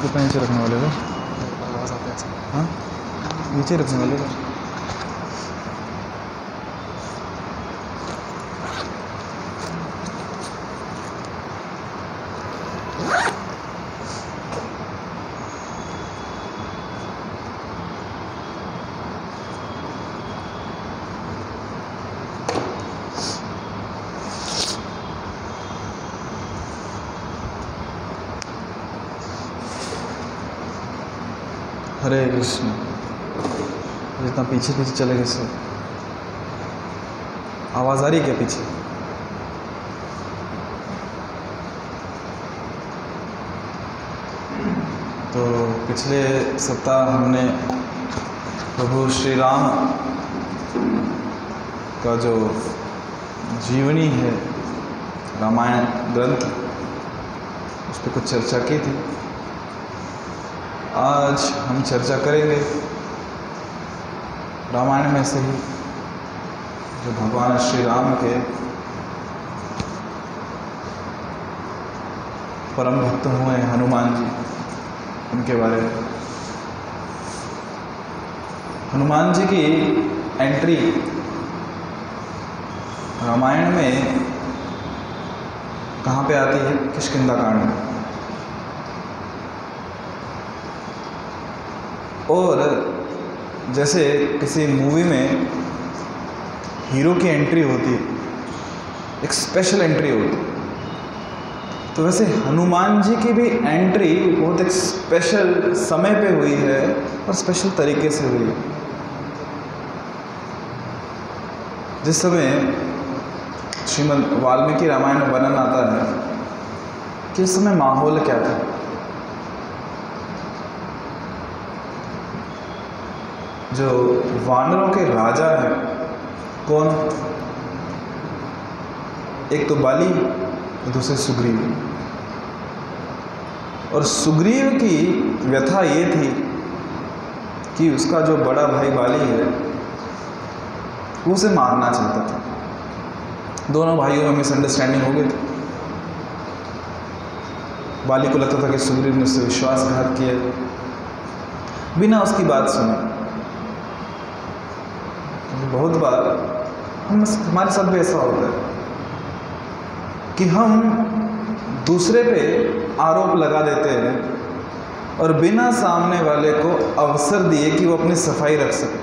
कितना नीचे रखने वाले थे? हाँ, नीचे रखने वाले थे। हरे कृष्ण। जितना पीछे पीछे चले गए सब। आवाज़ आ रही है क्या पीछे? तो पिछले सप्ताह हमने प्रभु श्री राम का जो जीवनी है, रामायण ग्रंथ, उस पर कुछ चर्चा की थी। आज हम चर्चा करेंगे रामायण में से ही जो भगवान श्री राम के परम भक्त हुए हनुमान जी, उनके बारे में। हनुमान जी की एंट्री रामायण में कहाँ पे आती है? किष्किंधा कांड में। और जैसे किसी मूवी में हीरो की एंट्री होती है, एक स्पेशल एंट्री होती है, तो वैसे हनुमान जी की भी एंट्री बहुत एक स्पेशल समय पे हुई है और स्पेशल तरीके से हुई है। जिस समय श्रीमद् वाल्मीकि रामायण में वर्णन आता है कि उस समय माहौल क्या था। जो वानरों के राजा हैं, कौन? एक तो बाली, दूसरे सुग्रीव। और सुग्रीव की व्यथा ये थी कि उसका जो बड़ा भाई बाली है वो उसे मारना चाहता था। दोनों भाइयों में मिसअंडरस्टैंडिंग हो गई थी। बाली को लगता था कि सुग्रीव ने उससे विश्वासघात किया, बिना उसकी बात सुने। बहुत बार हमारे साथ भी ऐसा होता है कि हम दूसरे पे आरोप लगा देते हैं और बिना सामने वाले को अवसर दिए कि वो अपनी सफाई रख सके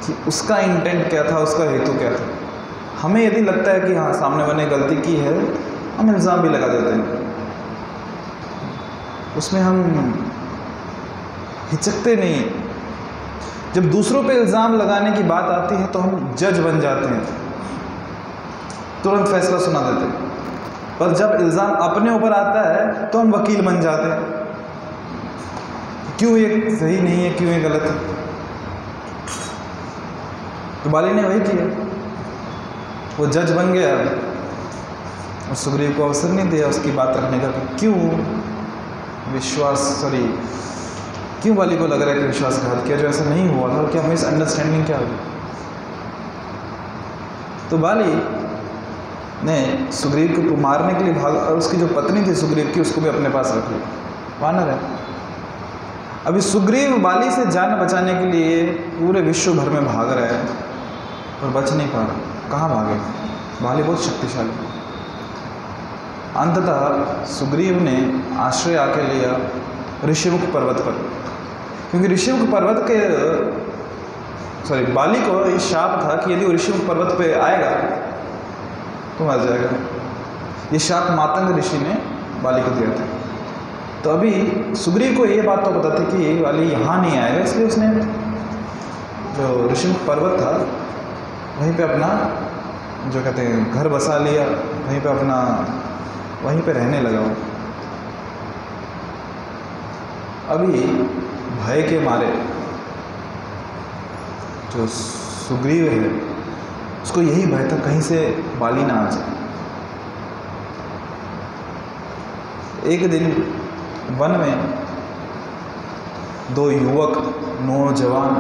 कि उसका इंटेंट क्या था, उसका हेतु क्या था। हमें यदि लगता है कि हाँ सामने वाले ने गलती की है, हम इल्ज़ाम भी लगा देते हैं। उसमें हम हिचकते नहीं। जब दूसरों पे इल्ज़ाम लगाने की बात आती है तो हम जज बन जाते हैं, तुरंत फैसला सुना देते हैं। पर जब इल्ज़ाम अपने ऊपर आता है तो हम वकील बन जाते हैं, क्यों ये सही नहीं है, क्यों ये गलत है। तो बाली ने वही किया, वो जज बन गया और सुग्रीव को अवसर नहीं दिया उसकी बात रखने का। क्यों क्यों बाली को लग रहा है कि विश्वासघात किया, जो ऐसा नहीं हुआ था? क्या मिसअंडरस्टैंडिंग क्या हुई? तो बाली ने सुग्रीव को मारने के लिए भागा और उसकी जो पत्नी थी सुग्रीव की, उसको भी अपने पास रख लिया। वानर है। अभी सुग्रीव बाली से जान बचाने के लिए पूरे विश्व भर में भाग रहा है और बच नहीं पा रहा। कहाँ भागे? बाली बहुत शक्तिशाली। अंततः सुग्रीव ने आश्रय आके लिया ऋषिमुख पर्वत पर, क्योंकि ऋषिमुख पर्वत के बाली को ये शाप था कि यदि वो ऋषिमुख पर्वत पे आएगा तो मर जाएगा। ये शाप मातंग ऋषि ने बाली को दिया था। तो अभी सुग्रीव को ये बात तो पता थी कि बाली यहाँ नहीं आएगा, इसलिए उसने जो ऋषिमुख पर्वत था वहीं पे अपना जो कहते हैं घर बसा लिया, वहीं पे रहने लगा वो। अभी भय के मारे जो सुग्रीव है उसको यही भय था कहीं से बाली ना आ जाए। एक दिन वन में दो युवक नौजवान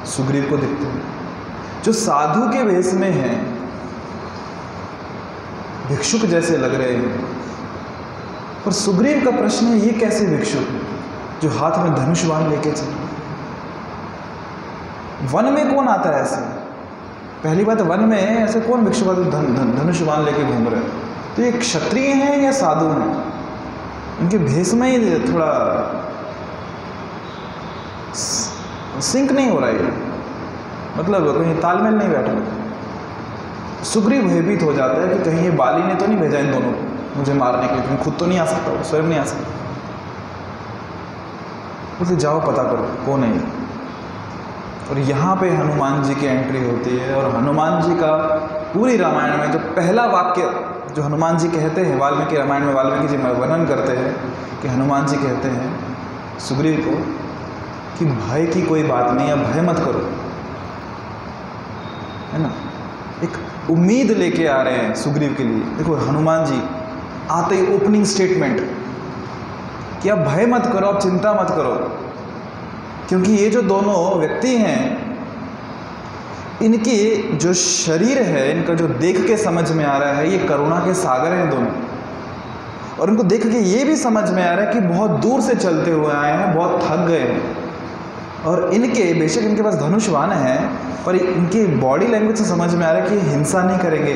सुग्रीव को दिखते हैं, जो साधु के वेश में हैं, भिक्षुक जैसे लग रहे हैं। पर सुग्रीव का प्रश्न है, ये कैसे भिक्षुक जो हाथ में धनुष बाण लेके चले? वन में कौन आता है ऐसे? पहली बात, वन में ऐसे कौन भिक्षुक धनुष बाण लेके घूम रहे हैं? तो ये क्षत्रिय हैं या साधु हैं? इनके भेष में ही थोड़ा सिंक नहीं हो रहा है, मतलब कहीं तालमेल नहीं बैठ रहा। सुग्रीव भयभीत हो जाता है कि कहीं ये बाली ने तो नहीं भेजा इन दोनों को मुझे मारने के लिए, क्योंकि खुद तो नहीं आ सकता, स्वयं नहीं आ सकता। बोलते जाओ पता करो कौन है ये। और यहाँ पे हनुमान जी की एंट्री होती है, और हनुमान जी का पूरी रामायण में जो पहला वाक्य जो हनुमान जी कहते हैं, वाल्मीकि रामायण में वाल्मीकि जी वर्णन करते हैं कि हनुमान जी कहते हैं सुग्रीव को कि भय की कोई बात नहीं, अब भय मत करो, है ना। एक उम्मीद लेके आ रहे हैं सुग्रीव के लिए। देखो हनुमान जी आते ही ओपनिंग स्टेटमेंट कि अब भय मत करो, अब चिंता मत करो, क्योंकि ये जो दोनों व्यक्ति हैं, इनकी जो शरीर है, इनका जो देख के समझ में आ रहा है, ये करुणा के सागर हैं दोनों। और इनको देख के ये भी समझ में आ रहा है कि बहुत दूर से चलते हुए आए हैं, बहुत थक गए हैं। और इनके बेशक इनके पास धनुष बाण है, पर इनकी बॉडी लैंग्वेज से समझ में आ रहा है कि हिंसा नहीं करेंगे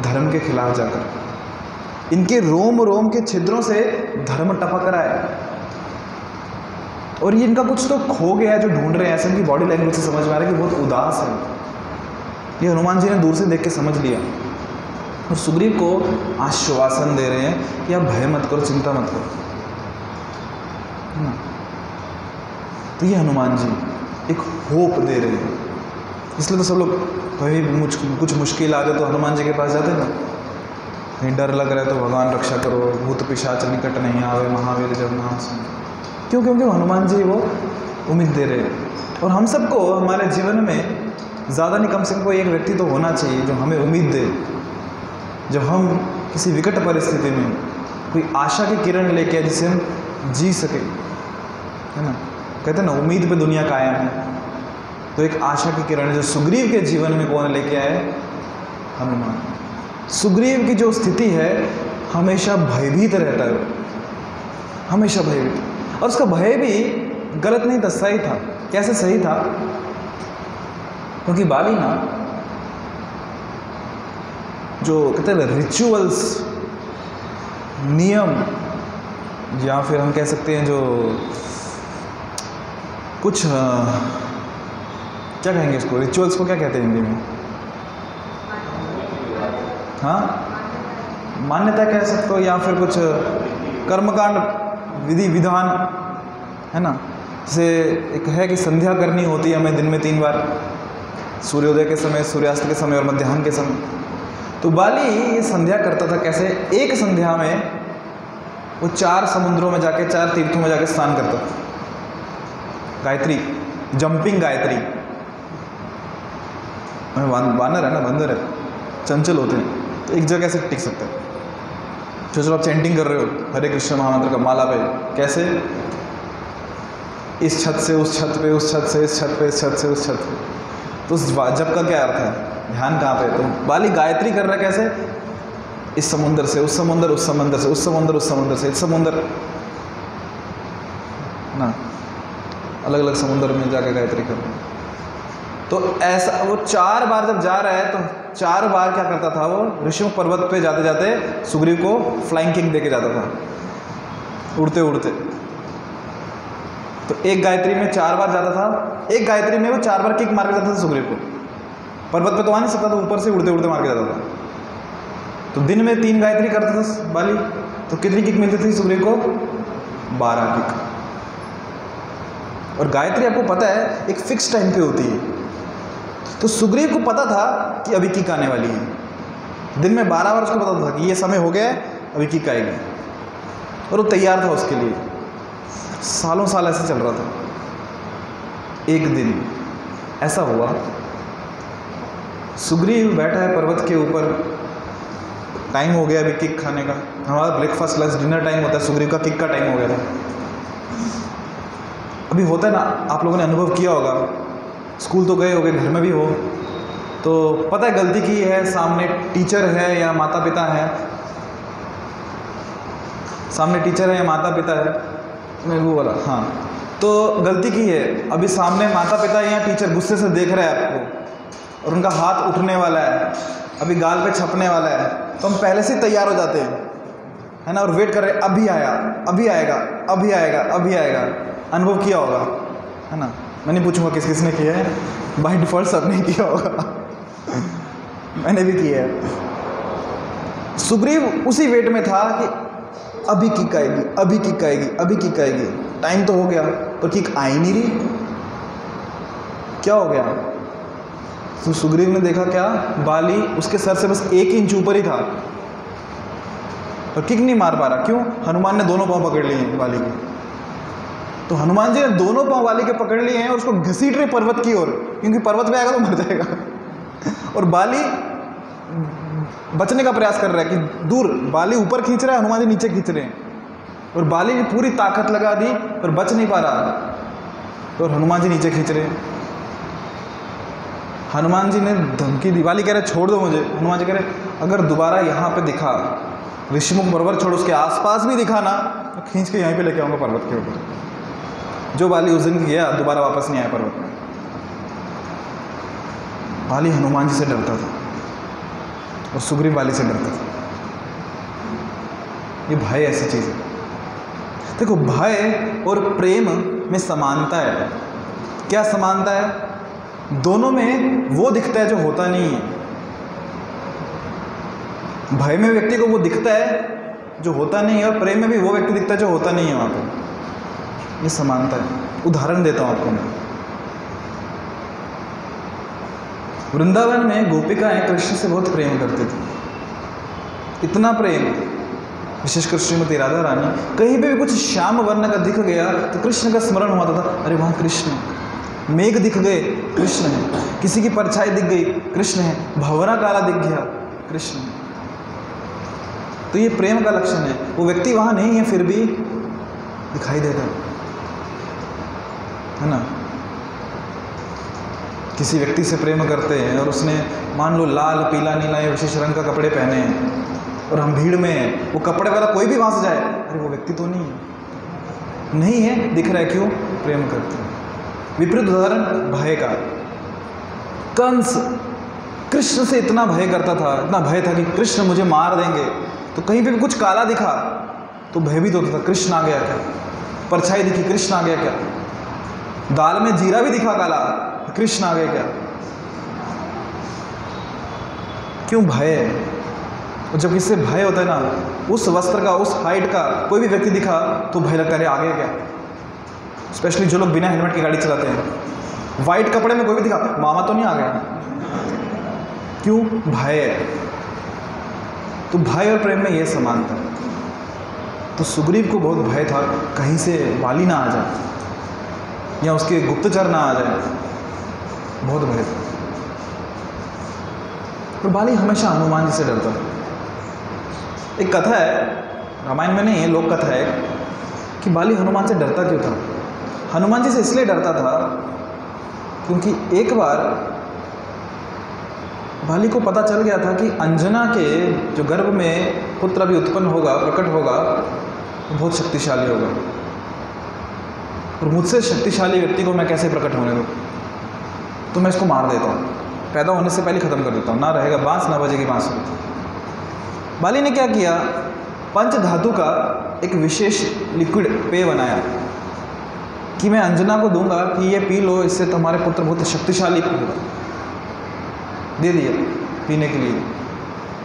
धर्म के खिलाफ जाकर। इनके रोम रोम के छिद्रों से धर्म टपक रहा है, और ये इनका कुछ तो खो गया है जो ढूंढ रहे हैं। ऐसे इनकी बॉडी लैंग्वेज से समझ में आ रहा है कि बहुत उदास है। ये हनुमान जी ने दूर से देख के समझ लिया, और सुग्रीव को आश्वासन दे रहे हैं कि आप भय मत करो, चिंता मत करो, है ना। तो ये हनुमान जी एक होप दे रहे हैं। इसलिए तो सब लोग कहीं कुछ मुश्किल आ जाए तो हनुमान जी के पास जाते हैं ना। कहीं डर लग रहा है तो भगवान रक्षा करो, भूत पिशाच निकट नहीं आवे, महावीर जब महासुन। क्यों? क्योंकि हनुमान जी वो उम्मीद दे रहे हैं। और हम सबको हमारे जीवन में ज़्यादा नहीं, कम से कम कोई एक व्यक्ति तो होना चाहिए जो हमें उम्मीद दे। जब हम किसी विकट परिस्थिति में कोई आशा की किरण लेके जिसे हम जी सके, है ना। कहते हैं ना उम्मीद पे दुनिया कायम है। तो एक आशा की किरण जो सुग्रीव के जीवन में कौन लेके आए? हनुमान। सुग्रीव की जो स्थिति है, हमेशा भयभीत रहता है, हमेशा भयभीत। और उसका भय भी गलत नहीं था, सही था। कैसे सही था? क्योंकि बाली ना जो कहते हैं रिचुअल्स, नियम, या फिर हम कह सकते हैं जो कुछ क्या कहेंगे इसको, रिचुअल्स को क्या कहते हैं हिंदी में? हाँ, मान्यता कह सकते हो, या फिर कुछ कर्मकांड, विधि विधान, है ना। जैसे एक है कि संध्या करनी होती है हमें दिन में 3 बार, सूर्योदय के समय, सूर्यास्त के समय और मध्याह्न के समय। तो बाली ये संध्या करता था। कैसे? एक संध्या में वो 4 समुद्रों में जाके, 4 तीर्थों में जाके स्नान करता था। गायत्री, जंपिंग गायत्री। वानर है ना, बंदर है, चंचल होते हैं, तो एक जगह से टिक सकते हैं। जो आप चैंटिंग कर रहे हो हरे कृष्ण महामंत्र का माला पे, कैसे? इस छत से उस छत पे, उस छत से इस छत पे, इस छत से उस छत पे। तो उस जप का क्या अर्थ है? ध्यान कहाँ पे? तो बाली गायत्री कर रहा है। कैसे? इस समुंदर से उस समुंदर, उस समुंदर से उस समुंदर, उस समुंदर से इस समुंदर, ना अलग अलग समुंदर में जाके गायत्री कर रहे हैं। तो ऐसा वो 4 बार जब जा रहा है, तो 4 बार क्या करता था वो? ऋषिमुख पर्वत पे जाते जाते सुग्रीव को फ्लाइंग किक देके जाता था, उड़ते उड़ते। तो एक गायत्री में 4 बार जाता था, एक गायत्री में वो 4 बार किक मार के जाता था सुग्रीव को। पर्वत पे तो आ नहीं सकता था, ऊपर से उड़ते उड़ते मार के जाता था। तो दिन में 3 गायत्री करता था बाली, तो कितनी किक मिलती थी सुग्रीव को? 12 किक। और गायत्री आपको पता है एक फिक्स टाइम पे होती है। तो सुग्रीव को पता था कि अभी किक आने वाली है। दिन में 12 बार उसको पता था कि ये समय हो गया है, अभी किक आएगी, और वो तैयार था उसके लिए। सालों साल ऐसे चल रहा था। एक दिन ऐसा हुआ, सुग्रीव बैठा है पर्वत के ऊपर, टाइम हो गया अभी किक खाने का। हमारा ब्रेकफास्ट लंच डिनर टाइम होता है, सुग्रीव का किक का टाइम हो गया था। अभी होता है ना, आप लोगों ने अनुभव किया होगा, स्कूल तो गए होगे, घर में भी हो, तो पता है गलती की है, सामने टीचर है या माता पिता है, सामने टीचर है या माता पिता है, मैं वो बोला हाँ, तो गलती की है। अभी सामने माता पिता या टीचर गुस्से से देख रहे हैं आपको और उनका हाथ उठने वाला है, अभी गाल पे छपने वाला है, तो हम पहले से तैयार हो जाते हैं, है ना, और वेट कर रहे हैं अभी आया, अभी आएगा, अभी आएगा, अभी आएगा। अनुभव किया होगा, है ना। मैं नहीं पूछूंगा किस किसने किया है, बाय डिफ़ॉल्ट सबने किया होगा मैंने भी किया है। सुग्रीव उसी वेट में था कि अभी किक आएगी, अभी किक आएगी, अभी किक आएगी। टाइम तो हो गया पर किक आ ही नहीं रही। क्या हो गया? तो सुग्रीव ने देखा क्या, बाली उसके सर से बस 1 इंच ऊपर ही था और किक नहीं मार पा रहा। क्यों? हनुमान ने दोनों पांव पकड़ लिए हैं बाली के। तो हनुमान जी ने दोनों पांव बाली के पकड़ लिए हैं और उसको घसीट रहे पर्वत की ओर, क्योंकि पर्वत पे आएगा तो मर जाएगा और बाली बचने का प्रयास कर रहा है कि दूर, बाली ऊपर खींच रहा है, हनुमान जी नीचे खींच रहे हैं और बाली ने पूरी ताकत लगा दी पर बच नहीं पा रहा और हनुमान जी नीचे खींच रहे हैं। हनुमान जी ने धमकी दी, बाली कह रहे छोड़ दो मुझे। हनुमान जी कह रहे अगर दोबारा यहाँ पे दिखा, ऋषिमुख पर्वत छोड़ उसके आसपास भी दिखा ना, तो खींच के यहीं पे लेके आऊँगा पर्वत के ऊपर। जो बाली उस दिन गया दोबारा वापस नहीं आया पर्वत में। बाली हनुमान जी से डरता था और सुग्रीव बाली से डरता था। ये भय ऐसी चीज़ है। देखो, भय और प्रेम में समानता है। क्या समानता है? दोनों में वो दिखता है जो होता नहीं है। भय में व्यक्ति को वो दिखता है जो होता नहीं है और प्रेम में भी वो व्यक्ति दिखता है जो होता नहीं है वहाँ पे। ये समानता है। उदाहरण देता हूँ आपको मैं। वृंदावन में गोपिकाएं कृष्ण से बहुत प्रेम करती थी, इतना प्रेम, विशेषकर श्रीमती राधा रानी। कहीं पे भी कुछ श्याम वर्ण का दिख गया तो कृष्ण का स्मरण होता था, अरे वहाँ कृष्ण है। मेघ दिख गए, कृष्ण है। किसी की परछाई दिख गई, कृष्ण है। भंवरा काला दिख गया, कृष्ण है। तो ये प्रेम का लक्षण है। वो व्यक्ति वहाँ नहीं है फिर भी दिखाई देता है ना। किसी व्यक्ति से प्रेम करते हैं और उसने मान लो लाल, पीला, नीला या विशेष रंग का कपड़े पहने हैं और हम भीड़ में हैं, वो कपड़े वाला कोई भी वहाँ से जाए, अरे वो व्यक्ति तो नहीं है, दिख रहा है। क्यों? प्रेम करते हैं। विपरीत उदाहरण भय का। कंस कृष्ण से इतना भय करता था, इतना भय था कि कृष्ण मुझे मार देंगे। तो कहीं पे भी कुछ काला दिखा तो भयभीत होता था, कृष्ण आ गया क्या? परछाई दिखी, कृष्ण आ गया क्या? दाल में जीरा भी दिखा काला, कृष्ण आ गया क्या? क्यों? भय है। और जब किससे भय होता है ना, उस वस्त्र का, उस हाइट का कोई भी व्यक्ति दिखा तो भय लगता है, आ गया क्या? स्पेशली जो लोग बिना हेलमेट की गाड़ी चलाते हैं, वाइट कपड़े में कोई भी दिखा, मामा तो नहीं आ गया? क्यों? भय है। तो भय और प्रेम में यह समानता है। तो सुग्रीव को बहुत भय था कहीं से बाली ना आ जाए या उसके गुप्तचर ना आ जाए, बहुत भय था। और बाली हमेशा हनुमान जी से डरता था। एक कथा है, रामायण में नहीं है, लोक कथा है कि बाली हनुमान से डरता क्यों था। हनुमान जी से इसलिए डरता था क्योंकि एक बार बाली को पता चल गया था कि अंजना के जो गर्भ में पुत्र अभी उत्पन्न होगा, प्रकट होगा, वो बहुत शक्तिशाली होगा और मुझसे शक्तिशाली व्यक्ति को मैं कैसे प्रकट होने दूँ, तो मैं इसको मार देता हूँ, पैदा होने से पहले ख़त्म कर देता हूँ, ना रहेगा बांस ना बजेगी बांसुरी। बाली ने क्या किया, पंच धातु का एक विशेष लिक्विड पेय बनाया कि मैं अंजना को दूंगा कि ये पी लो, इससे तुम्हारे पुत्र बहुत शक्तिशाली होगा। दे दिया पीने के लिए,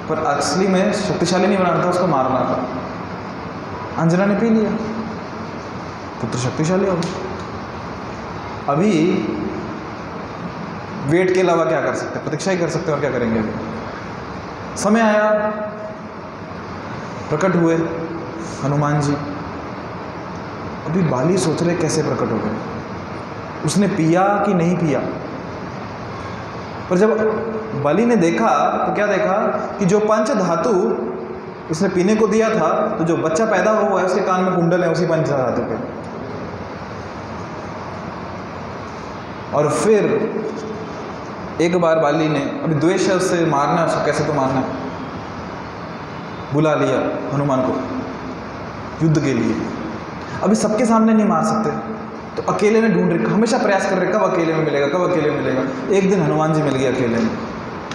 पर असली में शक्तिशाली नहीं बनाना था, उसको मारना था। अंजना ने पी लिया, पुत्र शक्तिशाली हो गया। अभी वेट के अलावा क्या कर सकते, प्रतीक्षा ही कर सकते और क्या करेंगे। अभी समय आया, प्रकट हुए हनुमान जी। अभी बाली सोच रहे कैसे प्रकट हो गए, उसने पिया कि नहीं पिया। पर जब बाली ने देखा तो क्या देखा कि जो पंच धातु उसने पीने को दिया था, तो जो बच्चा पैदा हुआ है उसके कान में कुंडल है उसी पंच धातु पे। और फिर एक बार बाली ने, अभी द्वेष है उससे, मारना है उसको, कैसे तो मारना है, बुला लिया हनुमान को। युद्ध के लिए। अभी सबके सामने नहीं मार सकते, तो अकेले में ढूंढ रहे, हमेशा प्रयास कर रहे कब अकेले में मिलेगा, कब अकेले में मिलेगा। एक दिन हनुमान जी मिल गए अकेले में,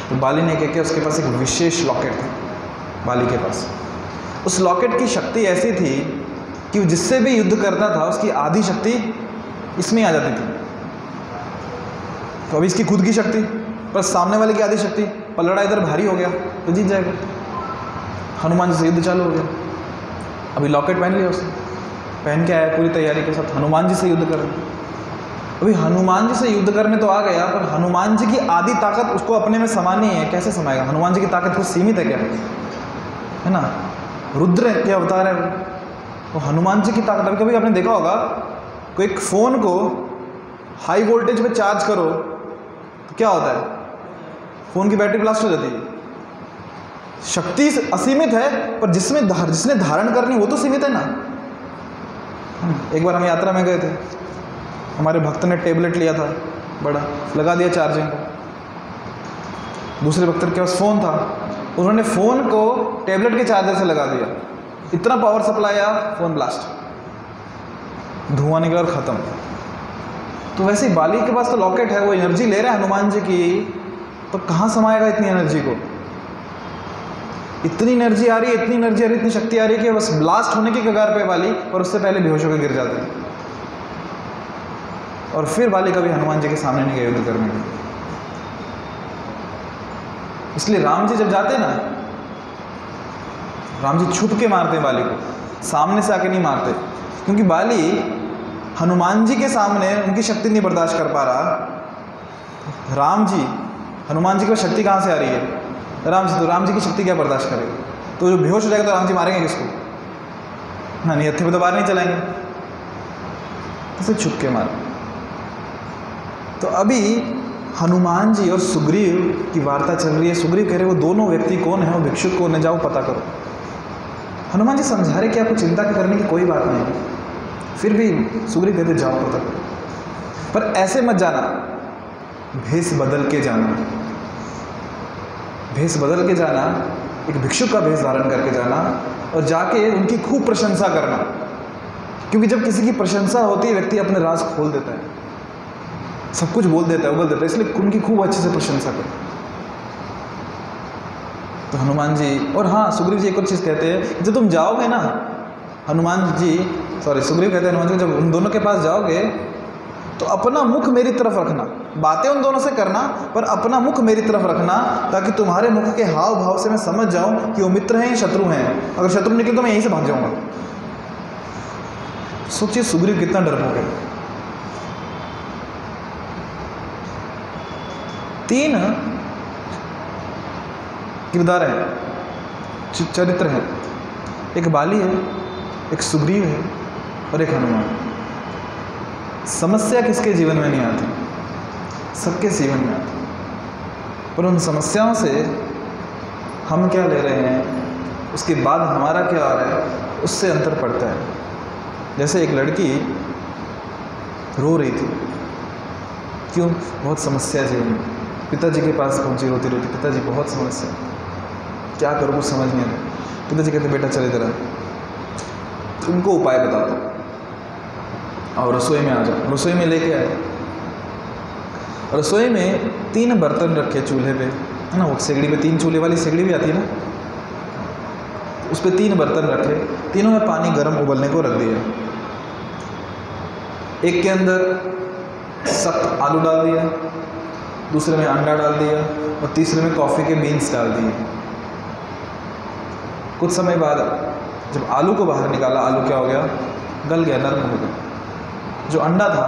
तो बाली ने क्या किया, उसके पास एक विशेष लॉकेट था बाली के पास। उस लॉकेट की शक्ति ऐसी थी कि वो जिससे भी युद्ध करता था उसकी आधी शक्ति इसमें आ जाती थी। तो अभी इसकी खुद की शक्ति प्लस सामने वाले की आधी शक्ति, पलड़ा इधर भारी हो गया तो जीत जाएगा। हनुमान जी से युद्ध चालू हो गया। अभी लॉकेट पहन लिया उसने, पहन के आया पूरी तैयारी के साथ, हनुमान जी से युद्ध कर रहे। अभी हनुमान जी से युद्ध करने तो आ गया, पर हनुमान जी की आधी ताकत उसको अपने में समानी है। कैसे समाएगा? हनुमान जी की ताकत कुछ सीमित है क्या, है ना? रुद्र के अवतार है वो हनुमान जी की ताकत। अभी कभी आपने देखा होगा, कोई एक फ़ोन को हाई वोल्टेज पे चार्ज करो तो क्या होता है, फ़ोन की बैटरी ब्लास्ट हो जाती है। शक्ति असीमित है, पर जिसने धारण करनी वो तो सीमित है ना। एक बार हम यात्रा में गए थे, हमारे भक्त ने टेबलेट लिया था बड़ा, लगा दिया चार्जिंग को। दूसरे भक्त के पास फ़ोन था, उन्होंने फ़ोन को टेबलेट के चार्जर से लगा दिया, इतना पावर सप्लाई आया, फ़ोन ब्लास्ट, धुआं निकला और ख़त्म। तो वैसे ही बाली के पास तो लॉकेट है, वो एनर्जी ले रहा है हनुमान जी की, तो कहाँ समाएगा इतनी एनर्जी को? इतनी एनर्जी आ रही है, इतनी एनर्जी आ रही है, इतनी शक्ति आ रही है कि बस ब्लास्ट होने की कगार पे बाली, पर उससे पहले बेहोश होकर गिर जाते हैं। और फिर बाली कभी हनुमान जी के सामने नहीं गए युद्ध करने के। इसलिए राम जी जब जाते हैं ना, राम जी छुप के मारते हैं बाली को, सामने से आके नहीं मारते, क्योंकि बाली हनुमान जी के सामने उनकी शक्ति नहीं बर्दाश्त कर पा रहा। राम जी, हनुमान जी की शक्ति कहाँ से आ रही है? राम जी की शक्ति क्या बर्दाश्त करेगा? तो जो बेहोश हो जाएगा तो राम जी मारेंगे किसको? हाँ, नहीं, हत्थे पे तो बाहर नहीं चलाएंगे, तो सिर्फ छुप के मारे। तो अभी हनुमान जी और सुग्रीव की वार्ता चल रही है। सुग्रीव कह रहे वो दोनों व्यक्ति कौन है, वो भिक्षुक कौन है, जाओ पता करो। हनुमान जी समझा रहे कि आपको चिंता करने की कोई बात नहीं, फिर भी सुग्रीव कहते जाओ पता करो, पर ऐसे मत जाना, भेष बदल के जाना। भेष बदल के जाना, एक भिक्षुक का भेष धारण करके जाना, और जाके उनकी खूब प्रशंसा करना, क्योंकि जब किसी की प्रशंसा होती है व्यक्ति अपने राज खोल देता है, सब कुछ बोल देता है, उगल देता है, इसलिए उनकी खूब अच्छे से प्रशंसा करो। तो हनुमान जी, और हाँ, सुग्रीव जी एक और चीज़ कहते हैं, जब तुम जाओगे ना, सुग्रीव कहते हैं हनुमान जी, जब उन दोनों के पास जाओगे तो अपना मुख मेरी तरफ रखना, बातें उन दोनों से करना, पर अपना मुख मेरी तरफ रखना, ताकि तुम्हारे मुख के हाव भाव से मैं समझ जाऊं कि वो मित्र हैं या शत्रु हैं। अगर शत्रु निकले तो मैं यहीं से भाग जाऊंगा। सोचिए सुग्रीव कितना डरपोक है। 3 किरदार हैं, चरित्र हैं, एक बाली है, एक सुग्रीव है और एक हनुमान। समस्या किसके जीवन में नहीं आती? सबके जीवन में आती, पर उन समस्याओं से हम क्या ले रहे हैं, उसके बाद हमारा क्या आ रहा है, उससे अंतर पड़ता है। जैसे एक लड़की रो रही थी, क्यों? बहुत समस्या जीवन में, पिताजी के पास पहुंची रोती रोती, पिताजी बहुत समस्या, क्या करूँ कुछ समझ नहीं आ रहा। पिताजी कहते बेटा चले जरा, उनको उपाय बताता हूँ, और रसोई में आ जाओ। रसोई में लेके आए, रसोई में 3 बर्तन रखे चूल्हे पे, है ना, वो सेगड़ी पे 3 चूल्हे वाली सेगड़ी भी आती है ना, उस पर 3 बर्तन रखे, तीनों में पानी गर्म उबलने को रख दिया। एक के अंदर सख्त आलू डाल दिया, दूसरे में अंडा डाल दिया, और तीसरे में कॉफ़ी के बीन्स डाल दिए। कुछ समय बाद जब आलू को बाहर निकाला, आलू क्या हो गया? गल गया, नरम हो गया। जो अंडा था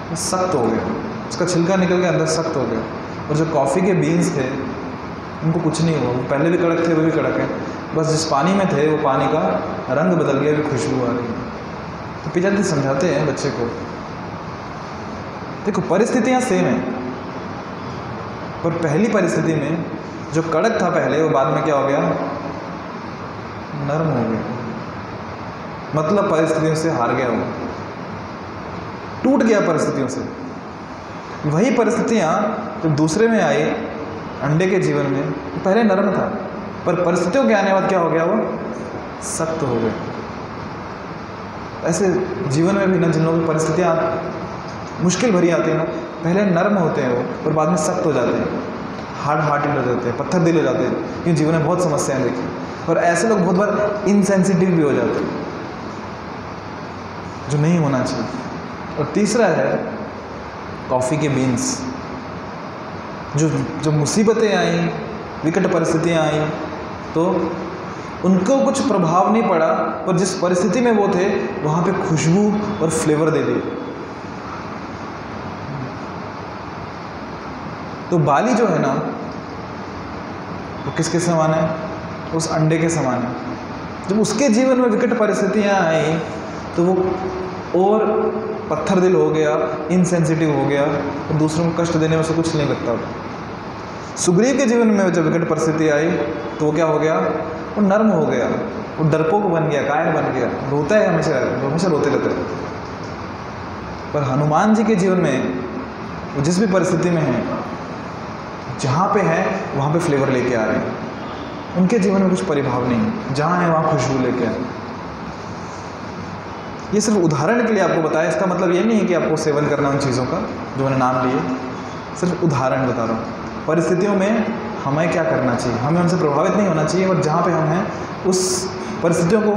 वो सख्त हो गया, उसका छिलका निकल के अंदर सख्त हो गया। और जो कॉफ़ी के बीन्स थे उनको कुछ नहीं हुआ, वो पहले भी कड़क थे, वो भी कड़क है, बस जिस पानी में थे वो पानी का रंग बदल गया, भी खुशबू आ रही है। तो पिताजी समझाते हैं बच्चे को, देखो परिस्थितियाँ सेम हैं, पर पहली परिस्थिति में जो कड़क था पहले, वो बाद में क्या हो गया? नरम हो गया। मतलब परिस्थितियों से हार गया, वो टूट गया परिस्थितियों से। वही परिस्थितियाँ जब दूसरे में आई, अंडे के जीवन में, पहले नरम था, पर परिस्थितियों के आने बाद क्या हो गया? वो सख्त हो गए। ऐसे जीवन में भी ना, जिन लोगों की परिस्थितियाँ मुश्किल भरी आती है ना, पहले नर्म होते हैं वो, और बाद में सख्त हो जाते हैं, हार्ड हार्टेड हो जाते हैं, पत्थर दिल हो जाते हैं, क्योंकि जीवन में बहुत समस्याएं देखी। और ऐसे लोग बहुत बार इनसेंसिटिव भी हो जाते हैं, जो नहीं होना चाहिए। और तीसरा है कॉफ़ी के बीन्स। जो मुसीबतें आई, विकट परिस्थितियाँ आई, तो उनको कुछ प्रभाव नहीं पड़ा, पर जिस परिस्थिति में वो थे वहाँ पे खुशबू और फ्लेवर दे दी। तो बाली जो है ना, वो किसके समान है? उस अंडे के समान है। जब उसके जीवन में विकट परिस्थितियाँ आई तो वो और पत्थर दिल हो गया, इनसेंसिटिव हो गया, और दूसरों को कष्ट देने में से कुछ नहीं लगता। सुग्रीव के जीवन में जब विकट परिस्थिति आई तो वो क्या हो गया? वो नर्म हो गया, वो डरपोक बन गया, कायर बन गया, रोता है, हमेशा रोते रहते हैं। पर हनुमान जी के जीवन में वो जिस भी परिस्थिति में है, जहाँ पे है वहाँ पे फ्लेवर लेके आ रहे हैं। उनके जीवन में कुछ परिभाव नहीं है, जहाँ है वहाँ खुशबू लेके आए। ये सिर्फ उदाहरण के लिए आपको बताया, इसका मतलब ये नहीं है कि आपको सेवन करना उन चीज़ों का जो मैंने नाम लिए, सिर्फ उदाहरण बता रहा हूँ। परिस्थितियों में हमें क्या करना चाहिए, हमें उनसे प्रभावित नहीं होना चाहिए, और जहाँ पे हम हैं उस परिस्थितियों को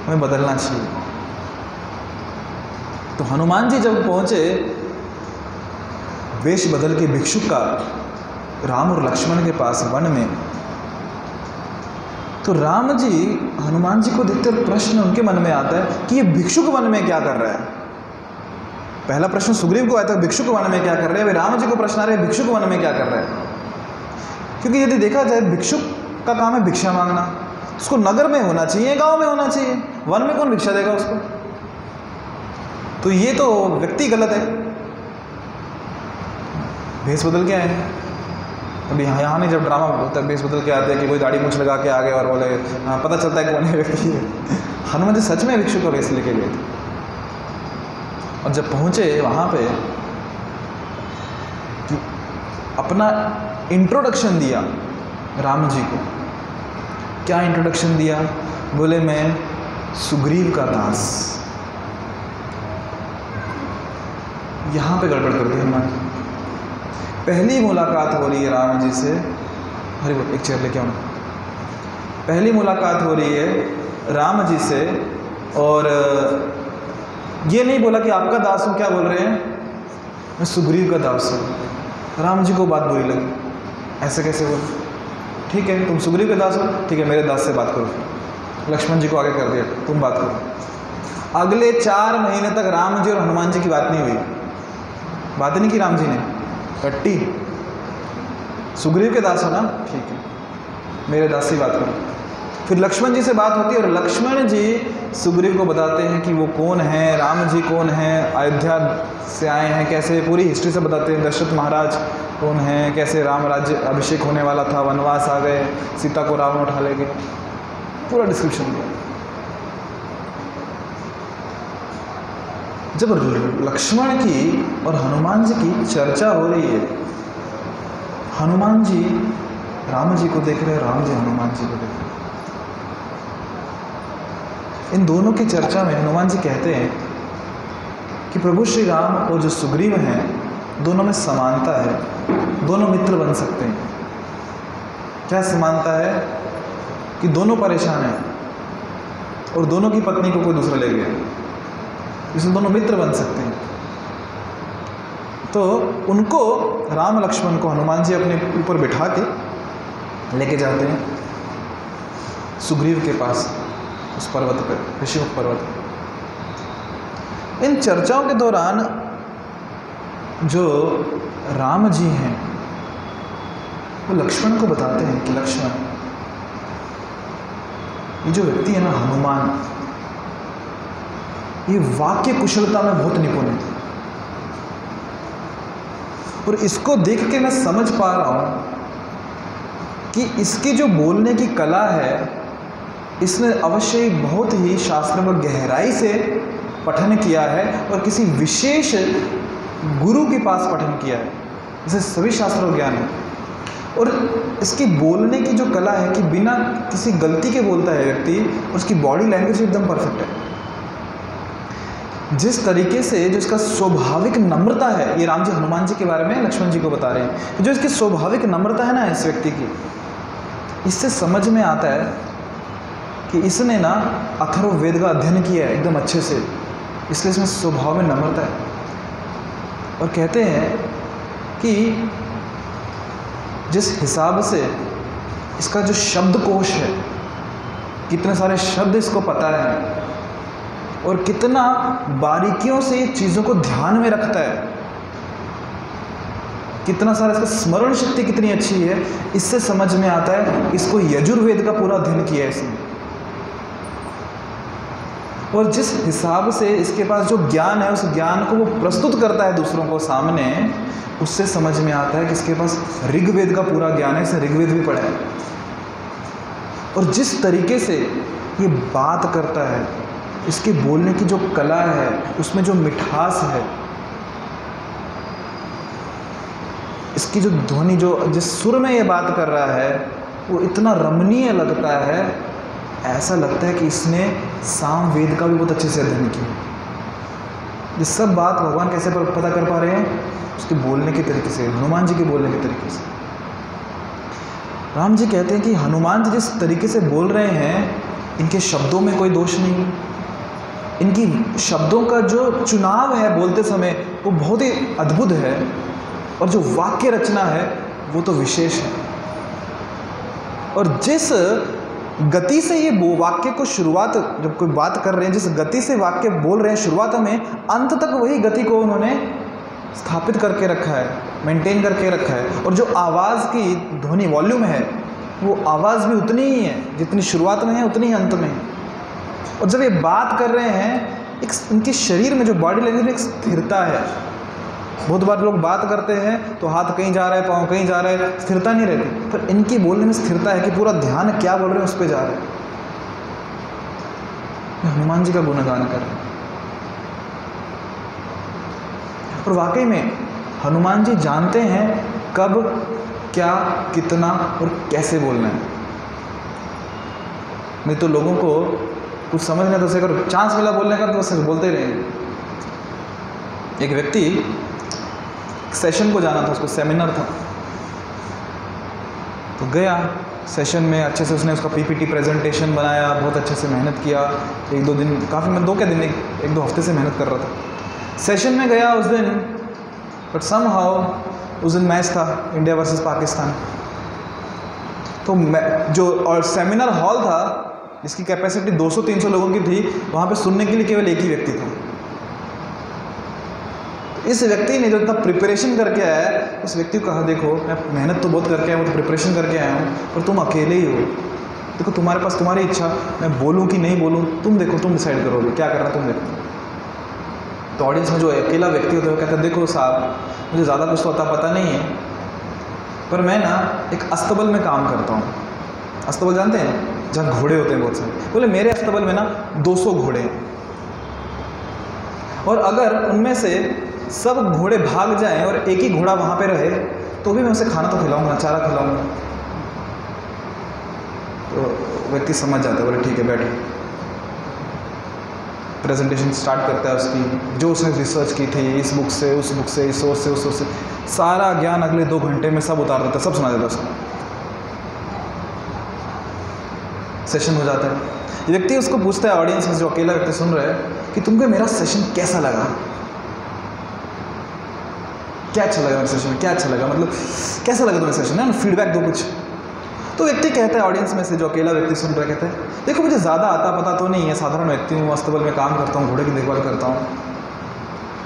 हमें बदलना चाहिए। तो हनुमान जी जब पहुँचे वेश बदल के भिक्षुक का राम और लक्ष्मण के पास वन में, तो राम जी हनुमान जी को देखते हुए प्रश्न उनके मन में आता है कि ये भिक्षुक वन में क्या कर रहा है। पहला प्रश्न सुग्रीव को आया था, भिक्षुक वन में क्या कर रहे हैं। राम जी को प्रश्न आ रहा है, भिक्षुक वन में क्या कर रहे हैं। क्योंकि यदि देखा जाए, भिक्षुक का काम है भिक्षा मांगना, उसको नगर में होना चाहिए, गांव में होना चाहिए। वन में कौन भिक्षा देगा उसको? तो ये तो व्यक्ति गलत है। भेष बदल के आए हैं। अभी यहाँ नहीं, जब ड्रामा होता है भेष बदल के आते हैं कि कोई दाढ़ी मूछ लगा के आ गए और बोले, हाँ पता चलता है कौन है व्यक्ति है। हनुमान जी सच में भिक्षुक का भेष लेके गए थे। और जब पहुँचे वहाँ पे, अपना इंट्रोडक्शन दिया राम जी को। क्या इंट्रोडक्शन दिया? बोले मैं सुग्रीव का दास। यहाँ पे गड़बड़ कर दी हनुमान जी। पहली मुलाकात हो रही है राम जी से, अरे एक चेयर लेके आओ। पहली मुलाकात हो रही है राम जी से, और ये नहीं बोला कि आपका दास हूँ, क्या बोल रहे हैं? मैं सुग्रीव का दास हूँ। राम जी को बात बुरी लगी, ऐसे कैसे बोल? ठीक है, तुम सुग्रीव के दास हो, ठीक है, मेरे दास से बात करो। लक्ष्मण जी को आगे कर दिया, तुम बात करो। अगले 4 महीने तक राम जी और हनुमान जी की बात नहीं हुई। बात नहीं की राम जी ने, कट्टी। सुग्रीव के दास हो ना, ठीक है, मेरे दास से बात करो। फिर लक्ष्मण जी से बात होती है, और लक्ष्मण जी सुग्रीव को बताते हैं कि वो कौन है, राम जी कौन है, अयोध्या से आए हैं, कैसे पूरी हिस्ट्री से बताते हैं। दशरथ महाराज कौन है, कैसे राम राज्य अभिषेक होने वाला था, वनवास आ गए, सीता को रावण उठा ले गए, पूरा डिस्क्रिप्शन दिया। जब लक्ष्मण की और हनुमान जी की चर्चा हो रही है, हनुमान जी राम जी को देख रहे हैं, राम जी हनुमान जी को देख रहे हैं। इन दोनों की चर्चा में हनुमान जी कहते हैं कि प्रभु श्री राम और जो सुग्रीव हैं, दोनों में समानता है, दोनों मित्र बन सकते हैं। क्या समानता है? कि दोनों परेशान हैं और दोनों की पत्नी को कोई दूसरा ले गया, इसलिए दोनों मित्र बन सकते हैं। तो उनको, राम लक्ष्मण को हनुमान जी अपने ऊपर बिठा के लेके जाते हैं सुग्रीव के पास, उस पर्वत पर, ऋषिमुख पर्वत पर। इन चर्चाओं के दौरान जो राम जी हैं वो लक्ष्मण को बताते हैं कि लक्ष्मण, ये जो व्यक्ति है ना हनुमान, ये वाक्य कुशलता में बहुत निपुण है, और इसको देख के मैं समझ पा रहा हूँ कि इसकी जो बोलने की कला है, इसने अवश्य ही बहुत ही शास्त्र में गहराई से पठन किया है और किसी विशेष गुरु के पास पठन किया है। इसे सभी शास्त्रों ज्ञान है। और इसकी बोलने की जो कला है कि बिना किसी गलती के बोलता है व्यक्ति, और उसकी बॉडी लैंग्वेज एकदम परफेक्ट है। जिस तरीके से जो इसका स्वाभाविक नम्रता है, ये राम जी हनुमान जी के बारे में लक्ष्मण जी को बता रहे हैं, जो इसकी स्वाभाविक नम्रता है ना इस व्यक्ति की, इससे समझ में आता है कि इसने ना अथर्ववेद का अध्ययन किया है एकदम अच्छे से, इसलिए इसमें स्वभाव में नम्रता है। और कहते हैं कि जिस हिसाब से इसका जो शब्दकोश है, कितने सारे शब्द इसको पता है और कितना बारीकियों से ये चीज़ों को ध्यान में रखता है, कितना सारा इसका स्मरण शक्ति कितनी अच्छी है, इससे समझ में आता है इसको यजुर्वेद का पूरा अध्ययन किया है इसने। और जिस हिसाब से इसके पास जो ज्ञान है, उस ज्ञान को वो प्रस्तुत करता है दूसरों को सामने, उससे समझ में आता है कि इसके पास ऋग्वेद का पूरा ज्ञान है, इसने ऋग्वेद भी पढ़ा है। और जिस तरीके से ये बात करता है, इसके बोलने की जो कला है, उसमें जो मिठास है, इसकी जो ध्वनि, जो जिस सुर में ये बात कर रहा है, वो इतना रमणीय लगता है, ऐसा लगता है कि इसने सामवेद का भी बहुत अच्छे से अध्ययन किया। ये सब बात भगवान कैसे पता कर पा रहे हैं? उसके बोलने के तरीके से, हनुमान जी के बोलने के तरीके से। राम जी कहते हैं कि हनुमान जी जिस तरीके से बोल रहे हैं, इनके शब्दों में कोई दोष नहीं, इनकी शब्दों का जो चुनाव है बोलते समय वो बहुत ही अद्भुत है, और जो वाक्य रचना है वो तो विशेष है। और जिस गति से ये वाक्य को शुरुआत, जब कोई बात कर रहे हैं, जिस गति से वाक्य बोल रहे हैं शुरुआत में, अंत तक वही गति को उन्होंने स्थापित करके रखा है, मेंटेन करके रखा है। और जो आवाज़ की ध्वनि वॉल्यूम है, वो आवाज़ भी उतनी ही है जितनी शुरुआत में है, उतनी ही अंत में है। और जब ये बात कर रहे हैं, एक इनके शरीर में जो बॉडी लैंग्वेज में एक स्थिरता है। बहुत बार लोग बात करते हैं तो हाथ कहीं जा रहा है, पाँव कहीं जा रहा है, स्थिरता नहीं रहती, पर इनकी बोलने में स्थिरता है कि पूरा ध्यान क्या बोल रहे हैं उस पर जा रहा है। हनुमान जी का गुणगान कर रहे हैं। और वाकई में हनुमान जी जानते हैं कब, क्या, कितना और कैसे बोलना है। नहीं तो लोगों को कुछ समझ नहीं, तो उसे अगर चांस मिला बोलने का तो उसे बोलते ही रहेंगे। एक व्यक्ति सेशन को जाना था, उसको सेमिनार था, तो गया सेशन में, अच्छे से उसने उसका पीपीटी प्रेजेंटेशन बनाया, बहुत अच्छे से मेहनत किया, एक दो दिन, काफ़ी मैं 2 क्या दिन, एक दो हफ्ते से मेहनत कर रहा था। सेशन में गया उस दिन, बट समहाउ उस दिन मैच था इंडिया वर्सेस पाकिस्तान। तो जो और सेमिनार हॉल था जिसकी कैपेसिटी 200-300 लोगों की थी, वहाँ पे सुनने के लिए केवल एक ही व्यक्ति था। इस व्यक्ति ने जो इतना प्रिपरेशन करके आया है, उस व्यक्ति को कहा, देखो मैं मेहनत तो बहुत करके आया हूँ, तो प्रिपरेशन करके आया हूँ, पर तुम अकेले ही हो, देखो तुम्हारे पास तुम्हारी इच्छा, मैं बोलूँ कि नहीं बोलूँ, तुम देखो, तुम डिसाइड करोगे क्या करना, तुम देखो। तो ऑडियंस में जो अकेला व्यक्ति होता है वो कहता है, देखो साहब, मुझे ज़्यादा कुछ तो पता नहीं है, पर मैं ना एक अस्तबल में काम करता हूँ। अस्तबल जानते हैं, जहाँ घोड़े होते हैं बहुत सारे। बोले मेरे अस्तबल में ना 200 घोड़े हैं, और अगर उनमें से सब घोड़े भाग जाएं और एक ही घोड़ा वहाँ पे रहे, तो भी मैं उसे खाना तो खिलाऊंगा, चारा खिलाऊंगा। तो व्यक्ति समझ जाता है, बोले ठीक है बैठो। प्रेजेंटेशन स्टार्ट करता है उसकी, जो उसने रिसर्च की थी, इस बुक से, उस बुक से, इस सोर्स से, उस सोर्स से, सारा ज्ञान अगले 2 घंटे में सब उतार देता है, सब सुना देता है उसको। सेशन हो जाता है। ये व्यक्ति उसको पूछता है, ऑडियंस में जो अकेला व्यक्ति सुन रहा है, कि तुमको मेरा सेशन कैसा लगा, क्या अच्छा लगा मेरे सेशन में, क्या अच्छा लगा, मतलब कैसा लगा तुम्हें सेशन, है ना, फीडबैक दो कुछ। तो व्यक्ति कहता है, ऑडियंस में से जो अकेला व्यक्ति सुन रहा है, कहता है, देखो मुझे ज़्यादा आता पता तो नहीं है, साधारण व्यक्ति हूँ, अस्तबल में काम करता हूँ, घोड़े की देखभाल करता हूँ,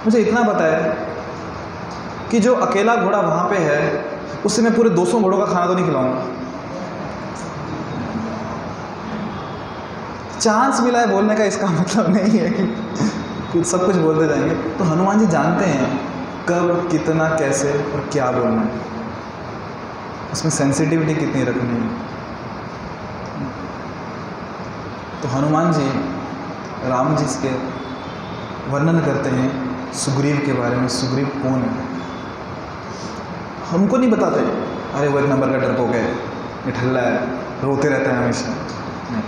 मुझे इतना पता है कि जो अकेला घोड़ा वहाँ पे है, उससे मैं पूरे 200 घोड़ों का खाना तो नहीं खिलाऊंगा। चांस मिला है बोलने का, इसका मतलब नहीं है कि सब कुछ बोलते जाएंगे। तो हनुमान जी जानते हैं कब, कितना, कैसे और क्या बोलना है, उसमें सेंसिटिविटी कितनी रखनी है। तो हनुमान जी राम जी के वर्णन करते हैं सुग्रीव के बारे में। सुग्रीव कौन है हमको नहीं बताते, अरे वो एक नंबर का डरपोक है, निठल्ला है, रोते रहता है हमेशा। नहीं,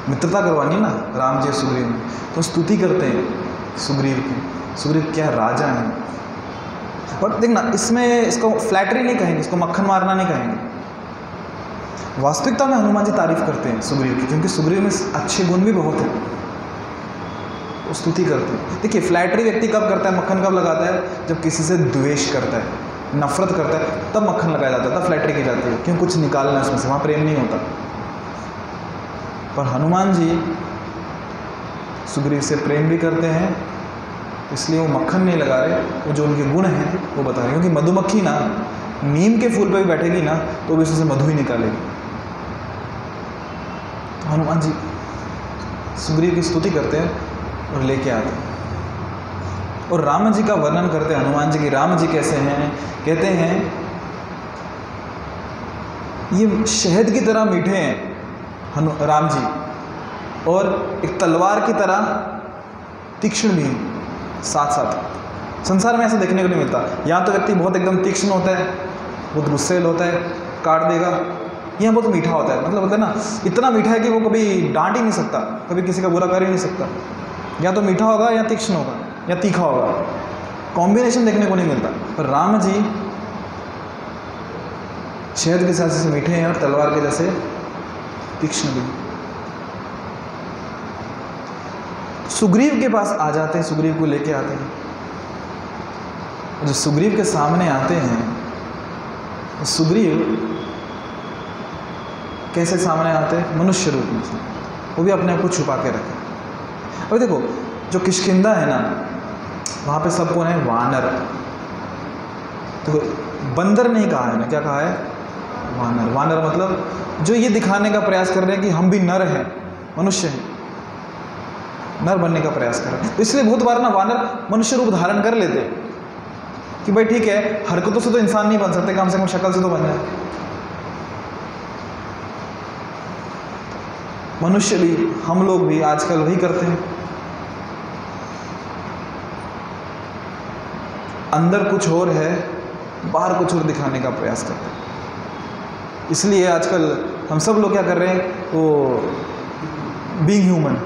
मित्रता करवानी ना राम जी सुग्रीव में, तो स्तुति करते हैं सुग्रीव की। सुग्रीव क्या राजा हैं। और देखना, इसमें इसको फ्लैटरी नहीं कहेंगे, इसको मक्खन मारना नहीं कहेंगे। वास्तविकता में हनुमान जी तारीफ करते हैं सुग्रीव की, क्योंकि सुग्रीव में अच्छे गुण भी बहुत हैं, वो स्तुति करते हैं। देखिए, फ्लैटरी व्यक्ति कब करता है, मक्खन कब लगाता है, जब किसी से द्वेष करता है, नफरत करता है, तब मक्खन लगाया जाता है, तब फ्लैटरी की जाती है, क्यों, कुछ निकालना उसमें से, वहाँ प्रेम नहीं होता। पर हनुमान जी सुग्रीव से प्रेम भी करते हैं, इसलिए वो मक्खन नहीं लगा रहे, वो जो उनके गुण हैं वो बता रहे हैं। क्योंकि मधुमक्खी ना नीम के फूल पे भी बैठेगी ना तो भी उससे मधु ही निकालेगी। तो हनुमान जी सुग्रीव की स्तुति करते हैं और लेके आते हैं, और राम जी का वर्णन करते हैं हनुमान जी की। राम जी कैसे हैं, कहते हैं ये शहद की तरह मीठे हैं राम जी, और एक तलवार की तरह तीक्ष्ण भी हैं साथ साथ। संसार में ऐसा देखने को नहीं मिलता। यहाँ तो व्यक्ति बहुत एकदम तीक्ष्ण होता है, बहुत गुस्सेल होता है, काट देगा। यहाँ बहुत मीठा होता है, मतलब होता है ना, इतना मीठा है कि वो कभी डांट ही नहीं सकता, कभी किसी का बुरा कर ही नहीं सकता। या तो मीठा होगा या तीक्ष्ण होगा या तीखा होगा, कॉम्बिनेशन देखने को नहीं मिलता। पर राम जी शहद के साथ जैसे मीठे हैं और तलवार के जैसे तीक्ष्ण भी। सुग्रीव के पास आ जाते हैं, सुग्रीव को लेके आते हैं। जो सुग्रीव के सामने आते हैं, तो सुग्रीव कैसे सामने आते हैं, मनुष्य रूप में, वो भी अपने आप को छुपा के रखे। और देखो, जो किष्किंधा है ना, वहाँ पे सब कौन है, वानर। तो बंदर नहीं कहा है ना, क्या कहा है, वानर। वानर मतलब जो ये दिखाने का प्रयास कर रहे हैं कि हम भी नर हैं, मनुष्य हैं, नर बनने का प्रयास कर रहे हैं। तो इसलिए बहुत बार ना वानर मनुष्य रूप धारण कर लेते हैं कि भाई ठीक है, हरकतों से तो इंसान नहीं बन सकते, कम से कम शक्ल से तो बन जाए। मनुष्य भी, हम लोग भी आजकल वही करते हैं, अंदर कुछ और है, बाहर कुछ और दिखाने का प्रयास करते हैं। इसलिए आजकल हम सब लोग क्या कर रहे हैं, वो बीइंग ह्यूमन,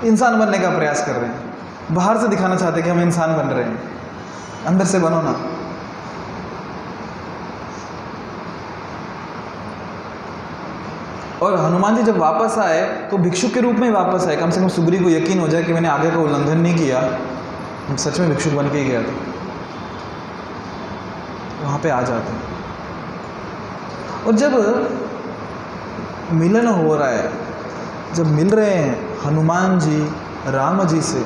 इंसान बनने का प्रयास कर रहे हैं। बाहर से दिखाना चाहते हैं कि हम इंसान बन रहे हैं, अंदर से बनो ना। और हनुमान जी जब वापस आए तो भिक्षुक के रूप में वापस आए, कम से कम सुग्रीव को यकीन हो जाए कि मैंने आगे का उल्लंघन नहीं किया, सच में भिक्षुक बन के ही गया था। वहाँ पे आ जाते हैं, और जब मिलन हो रहा है, जब मिल रहे हैं हनुमान जी राम जी से,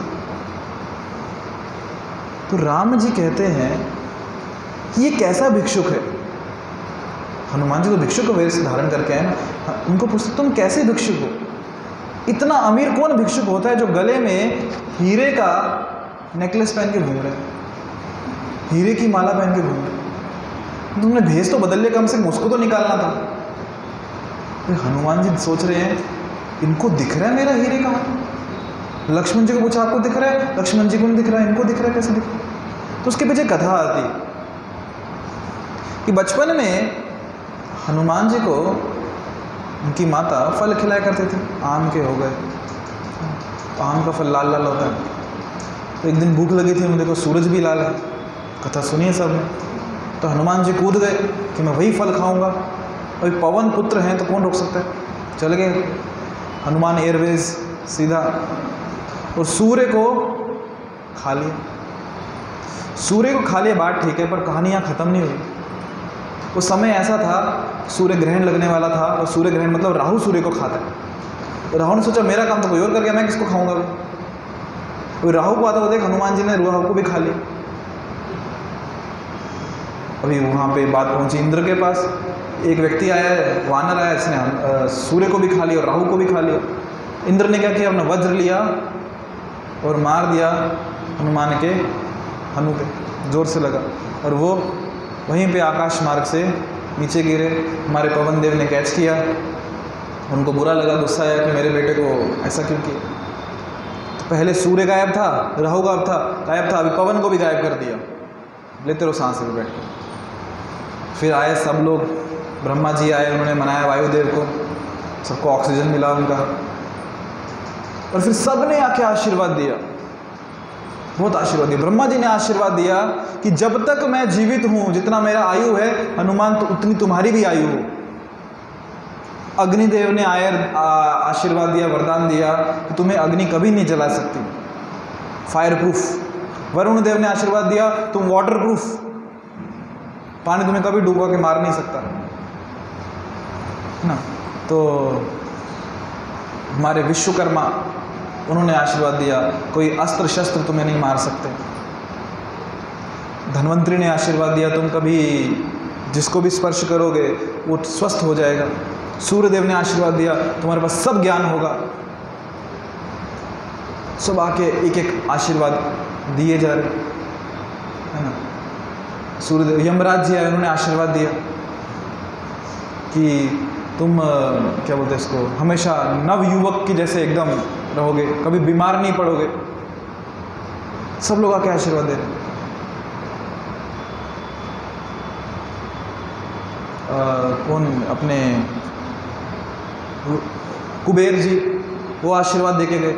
तो राम जी कहते हैं कि ये कैसा भिक्षुक है। हनुमान जी तो भिक्षुक का वेश धारण करके आए ना, उनको पूछते तुम कैसे भिक्षुक हो। इतना अमीर कौन भिक्षुक होता है जो गले में हीरे का नेकलेस पहन के घूम रहे हैं, हीरे की माला पहन के घूम रहे हैं। तुमने भेष तो बदल लिया, कम से कम उसको तो निकालना था। तो हनुमान जी सोच रहे हैं इनको दिख रहा है मेरा हीरे का। लक्ष्मण जी को पूछा आपको दिख रहा है, लक्ष्मण जी को नहीं दिख रहा है, इनको दिख रहा है, कैसे दिख रहा है। तो उसके पीछे कथा आती कि बचपन में हनुमान जी को उनकी माता फल खिलाया करते थे, आम के हो गए, तो आम का फल लाल लाल होता है। तो एक दिन भूख लगी थी, उन्हें देखो सूरज भी लाल है, कथा सुनिए सब ने। तो हनुमान जी कूद गए कि मैं वही फल खाऊंगा, और पवन पुत्र हैं तो कौन रोक सकता है। चल गए हनुमान एयरवेज सीधा, और सूर्य को खा लिया। सूर्य को खा लिया बात ठीक है, पर कहानी यहाँ ख़त्म नहीं हुई। उस समय ऐसा था, सूर्य ग्रहण लगने वाला था, और सूर्य ग्रहण मतलब राहु सूर्य को खाता है। तो राहु ने सोचा मेरा काम तो कोई और कर गया, मैं किसको खाऊंगा। तो राहु को आता हुआ देख हनुमान जी ने राहु को भी खा लिया। अभी वहाँ पे बात पहुँची इंद्र के पास, एक व्यक्ति आया है, वानर आया, इसने सूर्य को भी खा लिया और राहु को भी खा लिया। इंद्र ने क्या किया, अपना वज्र लिया और मार दिया हनुमान के हनु पे, जोर से लगा, और वो वहीं पे आकाश मार्ग से नीचे गिरे। हमारे पवन देव ने कैच किया, उनको बुरा लगा, गुस्सा आया कि मेरे बेटे को ऐसा क्यों किया। तो पहले सूर्य गायब था, राहु गायब था, अभी पवन को भी गायब कर दिया। लेते रहो सांस में बैठ के। फिर आए सब लोग, ब्रह्मा जी आए, उन्होंने मनाया वायुदेव को, सबको ऑक्सीजन मिला उनका, और फिर सब ने आके आशीर्वाद दिया, बहुत आशीर्वाद दिया। ब्रह्मा जी ने आशीर्वाद दिया कि जब तक मैं जीवित हूँ, जितना मेरा आयु है हनुमान, तो उतनी तुम्हारी भी आयु हो। अग्निदेव ने आशीर्वाद दिया, वरदान दिया कि तुम्हें अग्नि कभी नहीं जला सकती, फायर प्रूफ। वरुण देव ने आशीर्वाद दिया, तुम वाटर प्रूफ, पानी तुम्हें कभी डूबा के मार नहीं सकता, है ना। तो हमारे विश्वकर्मा, उन्होंने आशीर्वाद दिया, कोई अस्त्र शस्त्र तुम्हें नहीं मार सकते। धन्वंतरी ने आशीर्वाद दिया, तुम कभी जिसको भी स्पर्श करोगे वो स्वस्थ हो जाएगा। सूर्यदेव ने आशीर्वाद दिया, तुम्हारे पास सब ज्ञान होगा। सब आके एक एक आशीर्वाद दिए जा रहे, है ना। सूर्यदेव, यमराज जी आए, उन्होंने आशीर्वाद दिया कि तुम क्या बोलते हैं इसको, हमेशा नव युवक की जैसे एकदम रहोगे, कभी बीमार नहीं पड़ोगे। सब लोग आके आशीर्वाद दे रहे। कौन अपने कुबेर जी, वो आशीर्वाद देके गए,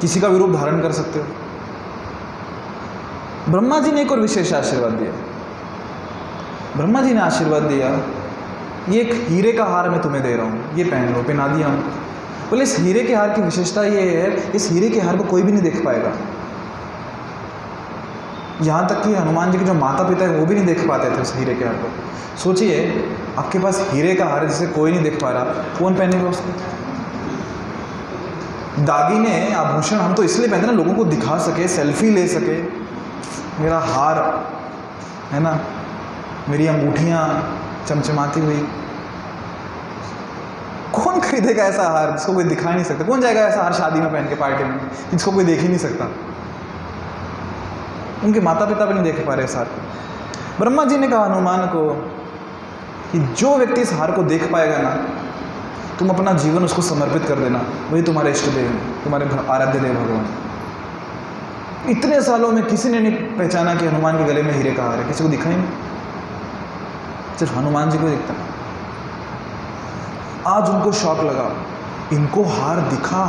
किसी का भी रूप धारण कर सकते हो। ब्रह्मा जी ने एक और विशेष आशीर्वाद दिया। ब्रह्मा जी ने आशीर्वाद दिया, ये एक हीरे का हार मैं तुम्हें दे रहा हूँ, ये पहन लो। पहना दिया हमको। बोले इस हीरे के हार की विशेषता ये है, इस हीरे के हार को कोई भी नहीं देख पाएगा। यहाँ तक कि हनुमान जी के जो माता पिता है वो भी नहीं देख पाते थे उस हीरे के हार को। सोचिए, आपके पास हीरे का हार जिसे कोई नहीं देख पा रहा, कौन पहनेगा उसको? दागिने आभूषण हम तो इसलिए पहनते ना, लोगों को दिखा सके, सेल्फी ले सके, मेरा हार है ना, मेरी अंगूठियाँ चमचमाती हुई। कौन खरीदेगा ऐसा हार जिसको कोई दिखा नहीं सकता? कौन जाएगा ऐसा हार शादी में पहन के, पार्टी में, जिसको कोई देख ही नहीं सकता? उनके माता पिता भी नहीं देख पा रहे इस हार को। ब्रह्मा जी ने कहा हनुमान को कि जो व्यक्ति इस हार को देख पाएगा ना, तुम अपना जीवन उसको समर्पित कर देना, वही तुम्हारे इष्ट देव हैं, तुम्हारे आराध्य देव भगवान। इतने सालों में किसी ने नहीं पहचाना कि हनुमान के गले में हीरे का हार है, किसी को दिखा ही नहीं, सिर्फ हनुमान जी को दिखता। आज उनको शौक लगा, इनको हार दिखा,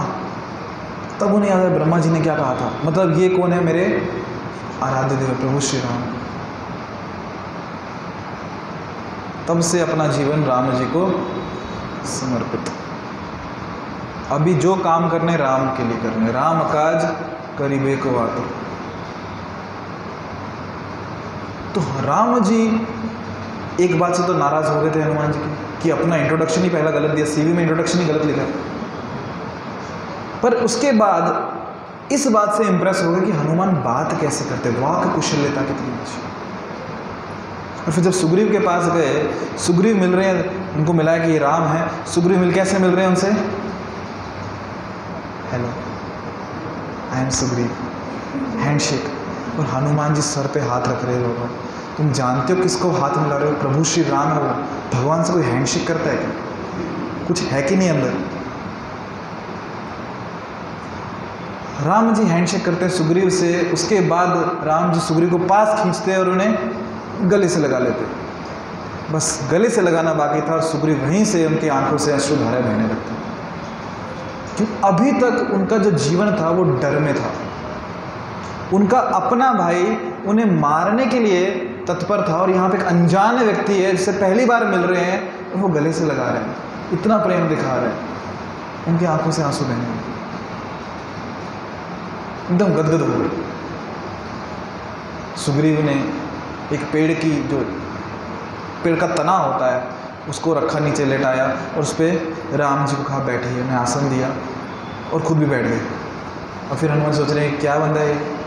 तब उन्हें याद है ब्रह्मा जी ने क्या कहा था। मतलब ये कौन है? मेरे आराध्य देव प्रभु श्री राम। तब से अपना जीवन राम जी को समर्पित। अभी जो काम करने राम के लिए करने, राम काज करीबे को आतो। तो राम जी एक बात से तो नाराज हो गए थे हनुमान जी कि अपना इंट्रोडक्शन ही पहला गलत दिया, सीवी में इंट्रोडक्शन ही गलत लिखा। पर उसके बाद इस बात से इंप्रेस हो गए कि हनुमान बात कैसे करते, वाक कुशलता कितनी अच्छी। और फिर जब सुग्रीव के पास गए, सुग्रीव मिल रहे हैं, उनको मिला है कि ये राम है। सुग्रीव मिल कैसे मिल रहे हैं उनसे? Hello, I am Sugriv, handshake. और हनुमान जी सर पे हाथ रख रहे हो। तुम जानते हो किसको हाथ मिला रहे हो? प्रभु श्री राम है वो। भगवान से कोई हैंडशेक करता है क्या? कुछ है कि नहीं अंदर? राम जी हैंडशेक करते हैं सुग्रीव से। उसके बाद राम जी सुग्रीव को पास खींचते और उन्हें गले से लगा लेते। बस गले से लगाना बाकी था और सुग्रीव वहीं से उनकी आंखों से अश्रुधाराएं बहने लगती। क्योंकि अभी तक उनका जो जीवन था वो डर में था। उनका अपना भाई उन्हें मारने के लिए तत्पर था और यहाँ पे एक अनजान व्यक्ति है जिससे पहली बार मिल रहे हैं और वो गले से लगा रहे हैं, इतना प्रेम दिखा रहे हैं। उनकी आंखों से आंसू बहने लगे, एकदम गदगद हो गए। सुग्रीव ने एक पेड़ की, जो पेड़ का तना होता है, उसको रखा, नीचे लेटाया और उस पर राम जी को कहा बैठिए। उन्हें आसन दिया और खुद भी बैठ गए। और फिर हनुमान सोच रहे हैं क्या बंदा है,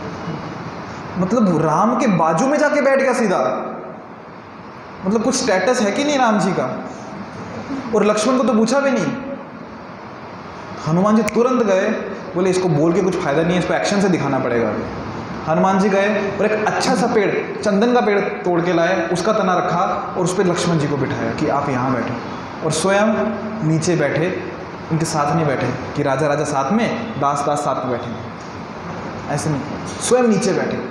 मतलब राम के बाजू में जाके बैठ गया सीधा। मतलब कुछ स्टेटस है कि नहीं राम जी का? और लक्ष्मण को तो पूछा भी नहीं। हनुमान जी तुरंत गए, बोले इसको बोल के कुछ फायदा नहीं है, इसको एक्शन से दिखाना पड़ेगा। हनुमान जी गए और एक अच्छा सा पेड़, चंदन का पेड़ तोड़ के लाए, उसका तना रखा और उस पर लक्ष्मण जी को बिठाया कि आप यहाँ बैठो। और स्वयं नीचे बैठे, उनके साथ नहीं बैठे कि राजा राजा साथ में, दास दास साथ में बैठे, ऐसे नहीं, स्वयं नीचे बैठे।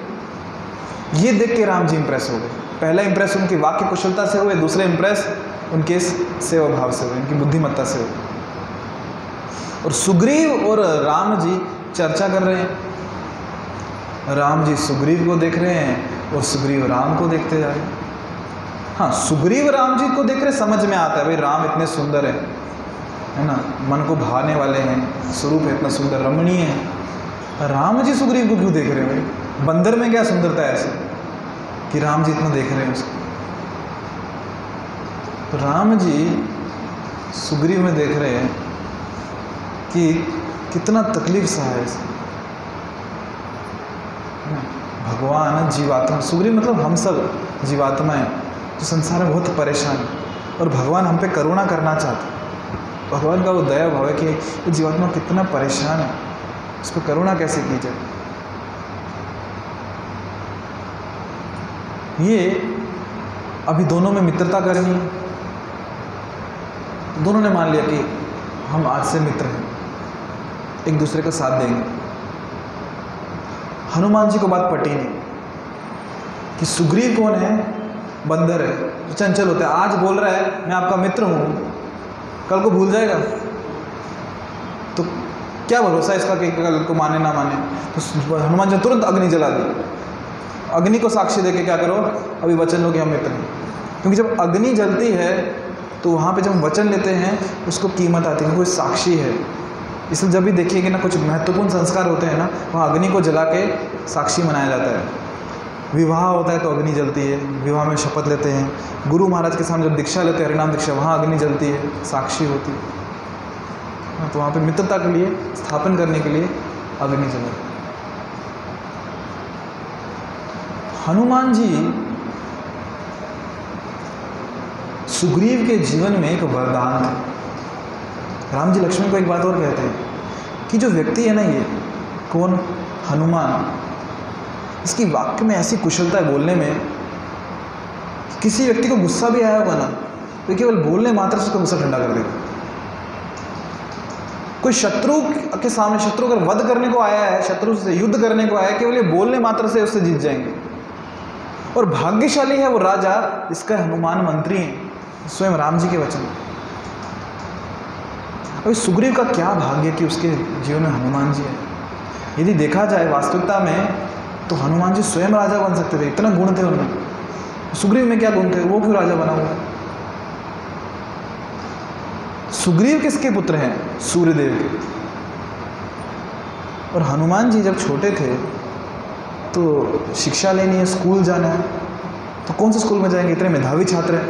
ये देख के राम जी इंप्रेस हो गए पहला इम्प्रेस उनकी वाक्य कुशलता से हुए, दूसरे इम्प्रेस उनके सेवा भाव से हुए, उनकी बुद्धिमत्ता से हुए। और सुग्रीव और राम जी चर्चा कर रहे हैं। राम जी सुग्रीव को देख रहे हैं और सुग्रीव राम को देखते जा रहे हैं। हाँ, सुग्रीव राम जी को देख रहे, समझ में आता है भाई राम इतने सुंदर है ना, मन को भाने वाले हैं, स्वरूप है इतना सुंदर, रमणीय है। राम जी सुग्रीव को क्यों देख रहे हैं भाई? बंदर में क्या सुंदरता है ऐसे कि राम जी इतना देख रहे हैं उसको? तो राम जी सुग्रीव में देख रहे हैं कि कितना तकलीफ सा है इसे। भगवान जीवात्मा, सुग्रीव मतलब हम सब जीवात्माएं जो संसार में बहुत परेशान है, और भगवान हम पे करुणा करना चाहते हैं। भगवान का वो दया भाव है कि ये जीवात्मा कितना परेशान है, उस पर करुणा कैसे की जाए। ये अभी दोनों में मित्रता करनी, दोनों ने मान लिया कि हम आज से मित्र हैं, एक दूसरे का साथ देंगे। हनुमान जी को बात पटी नहीं कि सुग्रीव कौन है, बंदर है जो चंचल होता है। आज बोल रहा है मैं आपका मित्र हूँ, कल को भूल जाएगा, तो क्या भरोसा इसका कि कल को माने ना माने। तो हनुमान जी तुरंत अग्नि जला दी। अग्नि को साक्षी देके क्या करो, अभी वचन लो कि हम मित्र हैं। क्योंकि जब अग्नि जलती है तो वहाँ पे जब हम वचन लेते हैं उसको कीमत आती है, कोई साक्षी है। इसलिए जब भी देखिए कि ना कुछ महत्वपूर्ण संस्कार होते हैं ना, वहाँ अग्नि को जला के साक्षी मनाया जाता है। विवाह होता है तो अग्नि जलती है, विवाह में शपथ लेते हैं, गुरु महाराज के सामने जब दीक्षा लेते हैं, हरिनाम दीक्षा, वहाँ अग्नि जलती है, साक्षी होती है। तो वहाँ पे मित्रता के लिए, स्थापन करने के लिए अग्नि जला। हनुमान जी सुग्रीव के जीवन में एक वरदान थे। राम जी लक्ष्मण को एक बात और कहते हैं कि जो व्यक्ति है ना, ये कौन, हनुमान, इसकी वाक्य में ऐसी कुशलता है बोलने में, किसी व्यक्ति को गुस्सा भी आया होगा ना तो केवल बोलने मात्र से उसका गुस्सा ठंडा कर देगा। कोई शत्रु के सामने, शत्रु अगर वध करने को आया है, शत्रु से युद्ध करने को आया है, केवल ये बोलने मात्र से उससे जीत जाएंगे। और भाग्यशाली है वो राजा जिसका हनुमान मंत्री है, स्वयं राम जी के वचन। अभी सुग्रीव का क्या भाग्य कि उसके जीवन में हनुमान जी है। यदि देखा जाए वास्तविकता में तो हनुमान जी स्वयं राजा बन सकते थे, इतना गुण थे उनमें। सुग्रीव में क्या गुण थे, वो क्यों राजा बना हुआ? सुग्रीव किसके पुत्र हैं? सूर्यदेव के। और हनुमान जी जब छोटे थे तो शिक्षा लेनी है, स्कूल जाना है, तो कौन से स्कूल में जाएंगे? इतने मेधावी छात्र हैं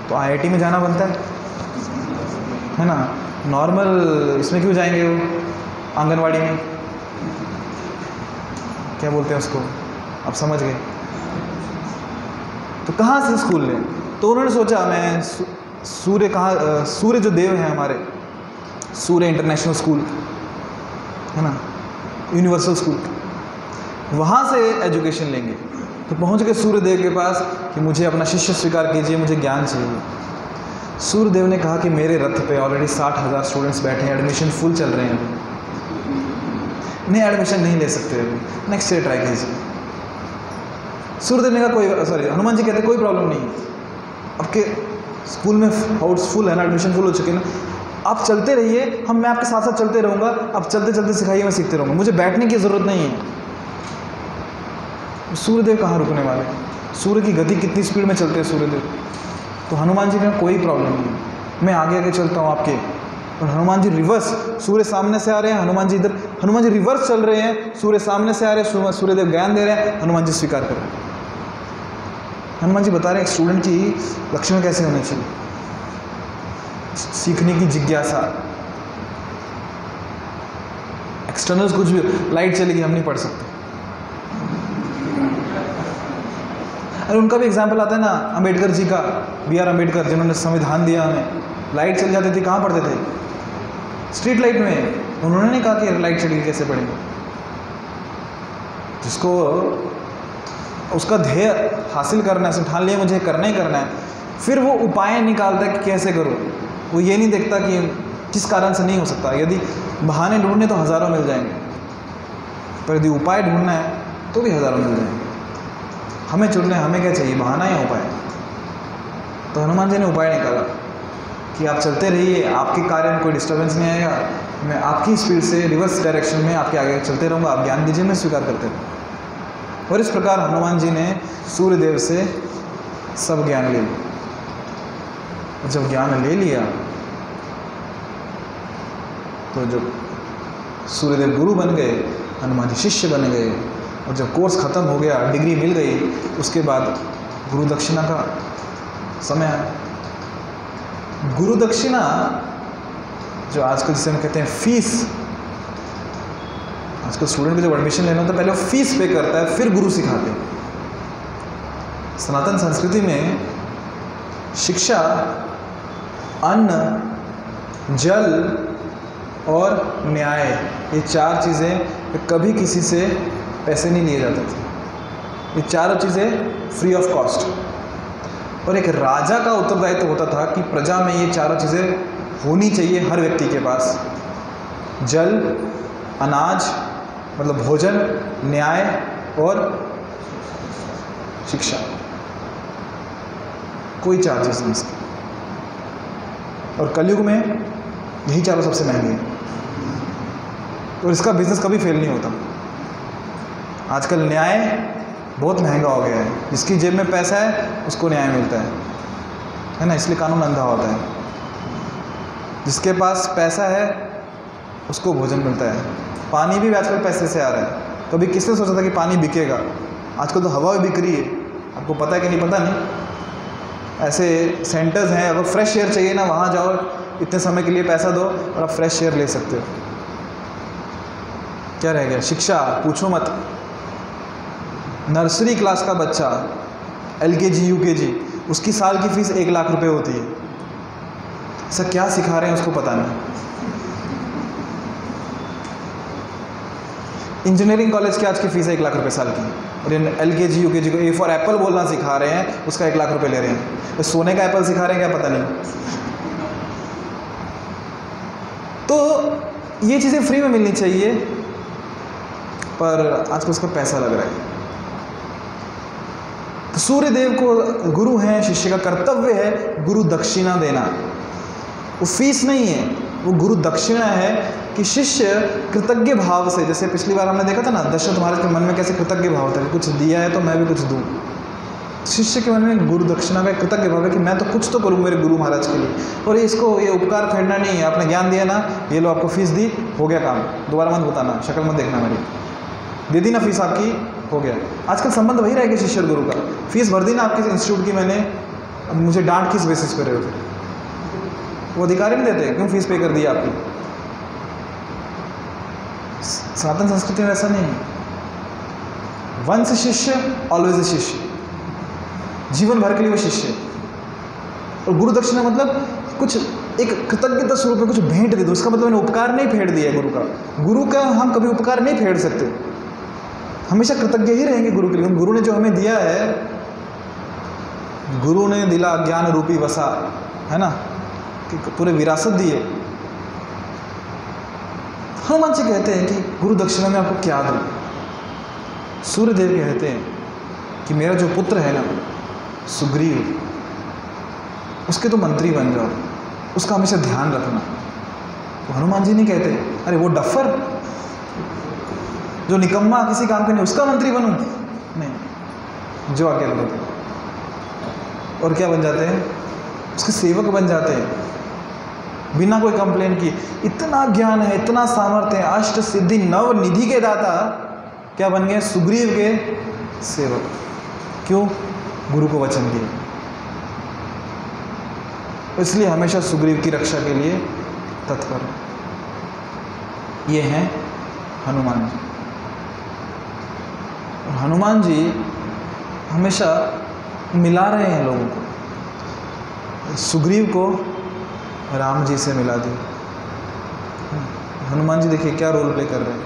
तो IIT में जाना बनता है ना। नॉर्मल इसमें क्यों जाएंगे वो, आंगनवाड़ी में, क्या बोलते हैं उसको, आप समझ गए। तो कहाँ से स्कूल लें? तो उन्होंने सोचा मैं सूर्य, कहाँ, सूर्य जो देव हैं हमारे, सूर्य इंटरनेशनल स्कूल है ना, यूनिवर्सल स्कूल, वहाँ से एजुकेशन लेंगे। तो पहुँच गए सूर्यदेव के पास कि मुझे अपना शिष्य स्वीकार कीजिए, मुझे ज्ञान चाहिए। सूर्यदेव ने कहा कि मेरे रथ पे ऑलरेडी 60,000 स्टूडेंट्स बैठे हैं, एडमिशन फुल चल रहे हैं, नहीं एडमिशन नहीं ले सकते अभी, नेक्स्ट ईयर ट्राई कीजिए। सूर्यदेव ने कहा हनुमान जी कहते कोई प्रॉब्लम नहीं है, आपके स्कूल में हाउस फुल है ना, एडमिशन फुल हो चुके हैं ना, आप चलते रहिए, मैं आपके साथ साथ चलते रहूँगा, आप चलते चलते सिखाइए, मैं सीखते रहूँगा, मुझे बैठने की ज़रूरत नहीं है। सूर्यदेव कहाँ रुकने वाले, सूर्य की गति कितनी स्पीड में चलते हैं सूर्यदेव। तो हनुमान जी में कोई प्रॉब्लम नहीं, मैं आगे आगे चलता हूँ आपके। और हनुमान जी रिवर्स, सूर्य सामने से आ रहे हैं, हनुमान जी इधर, हनुमान जी रिवर्स चल रहे हैं, सूर्य सामने से आ रहे हैं, सूर्यदेव ज्ञान दे रहे हैं, हनुमान जी स्वीकार कर रहे हैं। हनुमान जी बता रहे हैं एक स्टूडेंट की लक्षण कैसे होने चाहिए, सीखने की जिज्ञासा। एक्सटर्नल्स कुछ भी, लाइट चलेगी हम नहीं पढ़ सकते। अरे उनका भी एग्जाम्पल आता है ना, अम्बेडकर जी का, BR अम्बेडकर जिन्होंने संविधान दिया हमें, लाइट चल जाती थी, कहाँ पढ़ते थे? स्ट्रीट लाइट में। उन्होंने नहीं कहा कि लाइट चलेगी कैसे पढ़ेंगे। जिसको उसका ध्येय हासिल करना है, ठान लिया मुझे करना ही करना है, फिर वो उपाय निकालता है कि कैसे करूँ। वो ये नहीं देखता कि किस कारण से नहीं हो सकता। यदि बहाने ढूंढने तो हज़ारों मिल जाएंगे, पर यदि उपाय ढूंढना है तो भी हज़ारों मिल जाएंगे। हमें चुनना है, हमें क्या चाहिए, बहाना या उपाय। तो हनुमान जी ने उपाय निकाला कि आप चलते रहिए, आपके कार्य में कोई डिस्टर्बेंस नहीं आएगा, मैं आपकी स्पीड से रिवर्स डायरेक्शन में आपके आगे चलते रहूँगा, आप ज्ञान दीजिए, मैं स्वीकार करते रहूँ। और इस प्रकार हनुमान जी ने सूर्यदेव से सब ज्ञान ले लिया। जब ज्ञान ले लिया तो जब सूर्यदेव गुरु बन गए, हनुमान जी शिष्य बन गए, और जब कोर्स ख़त्म हो गया, डिग्री मिल गई, उसके बाद गुरु दक्षिणा का समय आया। गुरु दक्षिणा जो आजकल जिसे हम कहते हैं फीस, आजकल स्टूडेंट को जब एडमिशन लेना होता है पहले वो फीस पे करता है, फिर गुरु सिखाते हैं। सनातन संस्कृति में शिक्षा, अन्न, जल और न्याय, ये 4 चीज़ें कभी किसी से पैसे नहीं लिए जाते थे। ये चारों चीज़ें फ्री ऑफ कॉस्ट। और एक राजा का उत्तरदायित्व होता था कि प्रजा में ये चारों चीज़ें होनी चाहिए हर व्यक्ति के पास। जल, अनाज मतलब भोजन, न्याय और शिक्षा, कोई 4 चीज़ नहीं इसकी। और कलयुग में यही चारों सबसे महंगे हैं, और इसका बिजनेस कभी फेल नहीं होता। आजकल न्याय बहुत महंगा हो गया है, जिसकी जेब में पैसा है उसको न्याय मिलता है ना, इसलिए कानून अंधा होता है। जिसके पास पैसा है उसको भोजन मिलता है। पानी भी आजकल पैसे से आ रहा है। कभी किसने सोचा था कि पानी बिकेगा? आजकल तो हवा भी बिक रही है, आपको पता है कि नहीं पता नहीं। ऐसे सेंटर्स हैं, अगर फ्रेश एयर चाहिए ना, वहाँ जाओ, इतने समय के लिए पैसा दो और आप फ्रेश एयर ले सकते हो। क्या रह गया? शिक्षा पूछो मत। नर्सरी क्लास का बच्चा, LKG UKG, उसकी साल की फ़ीस 1 लाख रुपए होती है। ऐसा क्या सिखा रहे हैं उसको पता नहीं। इंजीनियरिंग कॉलेज की आज की फ़ीस है 1 लाख रुपए साल की, और LKG UKG को A फॉर एप्पल बोलना सिखा रहे हैं, उसका 1 लाख रुपए ले रहे हैं। तो सोने का एप्पल सिखा रहे हैं क्या, पता नहीं। तो ये चीज़ें फ्री में मिलनी चाहिए, पर आजकल उसका पैसा लग रहा है। तो सूर्यदेव को गुरु हैं, शिष्य का कर्तव्य है गुरु दक्षिणा देना। वो फीस नहीं है, वो गुरु दक्षिणा है कि शिष्य कृतज्ञ भाव से, जैसे पिछली बार हमने देखा था ना, दशरथ महाराज के मन में कैसे कृतज्ञ भाव था, कुछ दिया है तो मैं भी कुछ दूँ। शिष्य के मन में गुरु दक्षिणा का कृतज्ञ भाव है कि मैं तो कुछ तो करूँ मेरे गुरु महाराज के लिए, और इसको ये उपकार फेरना नहीं है। आपने ज्ञान दिया ना, ये लो आपको फीस दी, हो गया काम, दोबारा मत बताना, शक्ल मत देखना मेरी, दे दी ना फीस आपकी, हो गया। आजकल संबंध वही रह गया शिष्य और गुरु का। फीस भर दी ना आपके इंस्टीट्यूट की मैंने, अब मुझे डांट किस बेसिस पे रहे हो? वो अधिकार ही नहीं देते, क्यों फीस पे कर दी आपकी? सनातन संस्कृति में ऐसा नहीं है। वंश शिष्य ऑलवेज ए शिष्य, जीवन भर के लिए वो शिष्य। और गुरु दक्षिणा मतलब कुछ एक कृतज्ञता स्वरूप में कुछ भेंट दे दो, उसका मतलब मैंने उपकार नहीं फेर दिया गुरु का। गुरु का हम कभी उपकार नहीं फेर सकते, हमेशा कृतज्ञ ही रहेंगे गुरु के लिए। गुरु ने जो हमें दिया है, गुरु ने दिला ज्ञान रूपी वसा, है ना, कि पूरे विरासत दी है। हनुमान जी कहते हैं कि गुरु दक्षिणा में आपको क्या दूं? सूर्यदेव कहते हैं कि मेरा जो पुत्र है ना सुग्रीव, उसके तो मंत्री बन जाओ, उसका हमेशा ध्यान रखना। तो हनुमान जी नहीं कहते अरे वो डफर जो निकम्मा किसी काम के नहीं, उसका मंत्री बनूं? नहीं, जो आगे लगते और क्या बन जाते हैं, उसके सेवक बन जाते हैं बिना कोई कंप्लेन की। इतना ज्ञान है, इतना सामर्थ्य है, अष्ट सिद्धि नव निधि के दाता क्या बन गए? सुग्रीव के सेवक। क्यों? गुरु को वचन दिए। इसलिए हमेशा सुग्रीव की रक्षा के लिए तत्पर। ये हैं हनुमान जी। और हनुमान जी हमेशा मिला रहे हैं लोगों को। सुग्रीव को राम जी से मिला दी। हनुमान जी देखिए क्या रोल प्ले कर रहे हैं,